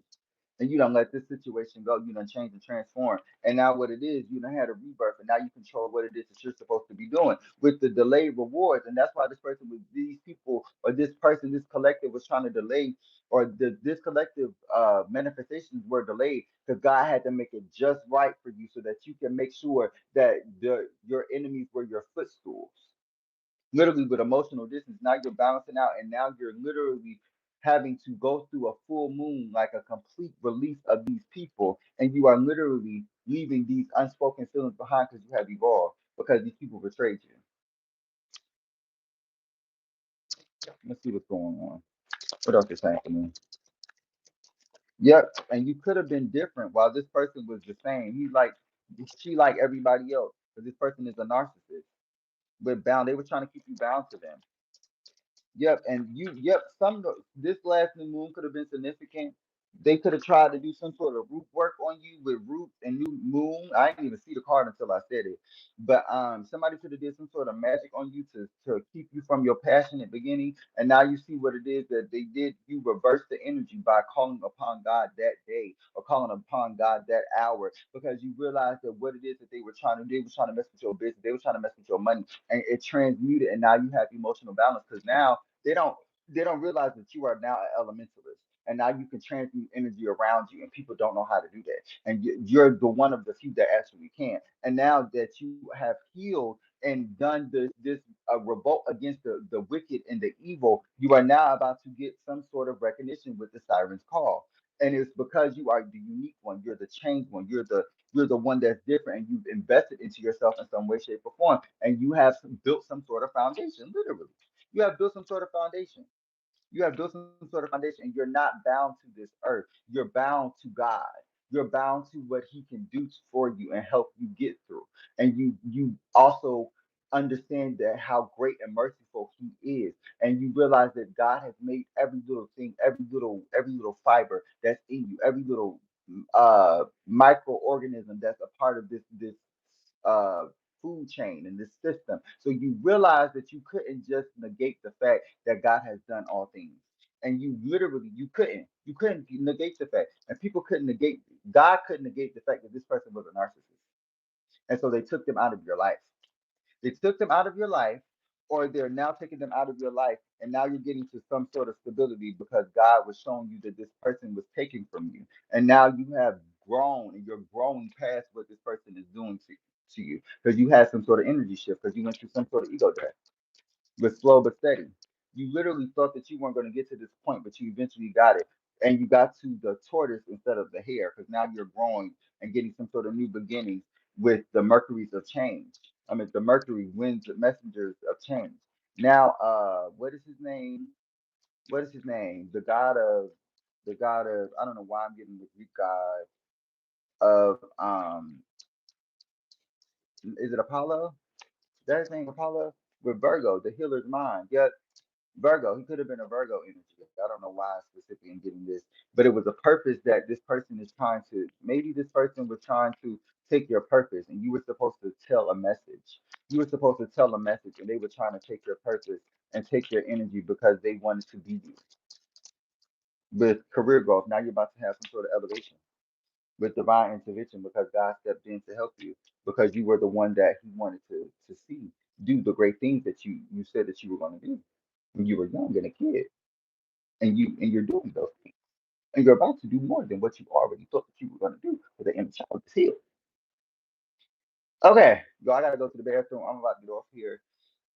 And you don't let this situation go. You don't change and transform. And now what it is, you don't have a rebirth, and now you control what it is that you're supposed to be doing with the delayed rewards. And that's why this person with these people or this person, this collective was trying to delay, or this collective manifestations were delayed because God had to make it just right for you so that you can make sure that your enemies were your footstools. Literally with emotional distance, now you're balancing out, and now you're literally having to go through a full moon, like a complete release of these people, and you are literally leaving these unspoken feelings behind because you have evolved because these people betrayed you. Let's see what's going on. What else is saying for me? Yep, and you could have been different while this person was the same. She like everybody else, but this person is a narcissist. But bound, they were trying to keep you bound to them. Yep, and yep, this last new moon could have been significant. They could have tried to do some sort of root work on you with roots and new moon. I didn't even see the card until I said it. But somebody could have did some sort of magic on you to keep you from your passionate beginning. And now you see what it is that they did. You reverse the energy by calling upon God that day or calling upon God that hour because you realize that what it is that they were trying to mess with your business, they were trying to mess with your money, and it transmuted, and now you have emotional balance because now they don't realize that you are now an elementalist. And now you can transmute energy around you, and people don't know how to do that. And you're the one of the few that actually can. And now that you have healed and done this revolt against the wicked and the evil, you are now about to get some sort of recognition with the siren's call. And it's because you are the unique one, you're the changed one, you're the one that's different, and you've invested into yourself in some way, shape, or form, and you have built some sort of foundation, literally. You have built some sort of foundation. You have built some sort of foundation, and you're not bound to this earth. You're bound to God. You're bound to what He can do for you and help you get through. And you also understand that how great and merciful He is, and you realize that God has made every little thing, every little fiber that's in you, every little microorganism that's a part of this uh food chain and this system. So you realize that you couldn't just negate the fact that God has done all things. And you couldn't negate the fact, and people couldn't negate, God couldn't negate the fact that this person was a narcissist. And so they took them out of your life. They took them out of your life, or they're now taking them out of your life, and now you're getting to some sort of stability because God was showing you that this person was taken from you. And now you have grown, and you're growing past what this person is doing to you because you had some sort of energy shift because you went through some sort of ego death, but slow but steady. You literally thought that you weren't going to get to this point, but you eventually got it. And you got to the tortoise instead of the hare because now you're growing and getting some sort of new beginnings with the Mercuries of change. I mean, the Mercury winds the messengers of change. Now, what is his name? What is his name? The god of, I don't know why I'm getting the Greek god of, is it Apollo? Is that his name, Apollo? With Virgo, the healer's mind. Yeah, Virgo. He could have been a Virgo energy. I don't know why specifically in getting this, but it was a purpose that this person is trying to. Maybe this person was trying to take your purpose, and you were supposed to tell a message. You were supposed to tell a message, and they were trying to take your purpose and take your energy because they wanted to be you with career growth. Now you're about to have some sort of elevation with divine intervention because God stepped in to help you because you were the one that He wanted to see do the great things that you said that you were going to do when you were young and a kid, and you're doing those things, and you're about to do more than what you already thought that you were going to do for the inner child is healed. Okay, yo, I gotta go to the bathroom. I'm about to get off here.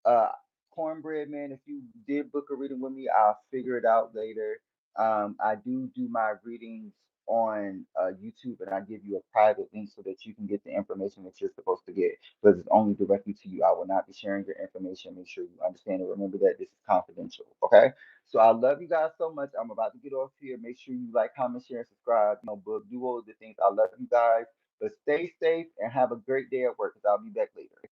Uh, Cornbread man, if you did book a reading with me, I'll figure it out later. I do my readings on YouTube, and I give you a private link so that you can get the information that you're supposed to get, but it's only directly to you. I will not be sharing your information. Make sure you understand and remember that this is confidential. Okay. So I love you guys so much. I'm about to get off here. Make sure you like, comment, share, and subscribe. Book, do all of the things. I love you guys. But stay safe and have a great day at work because I'll be back later.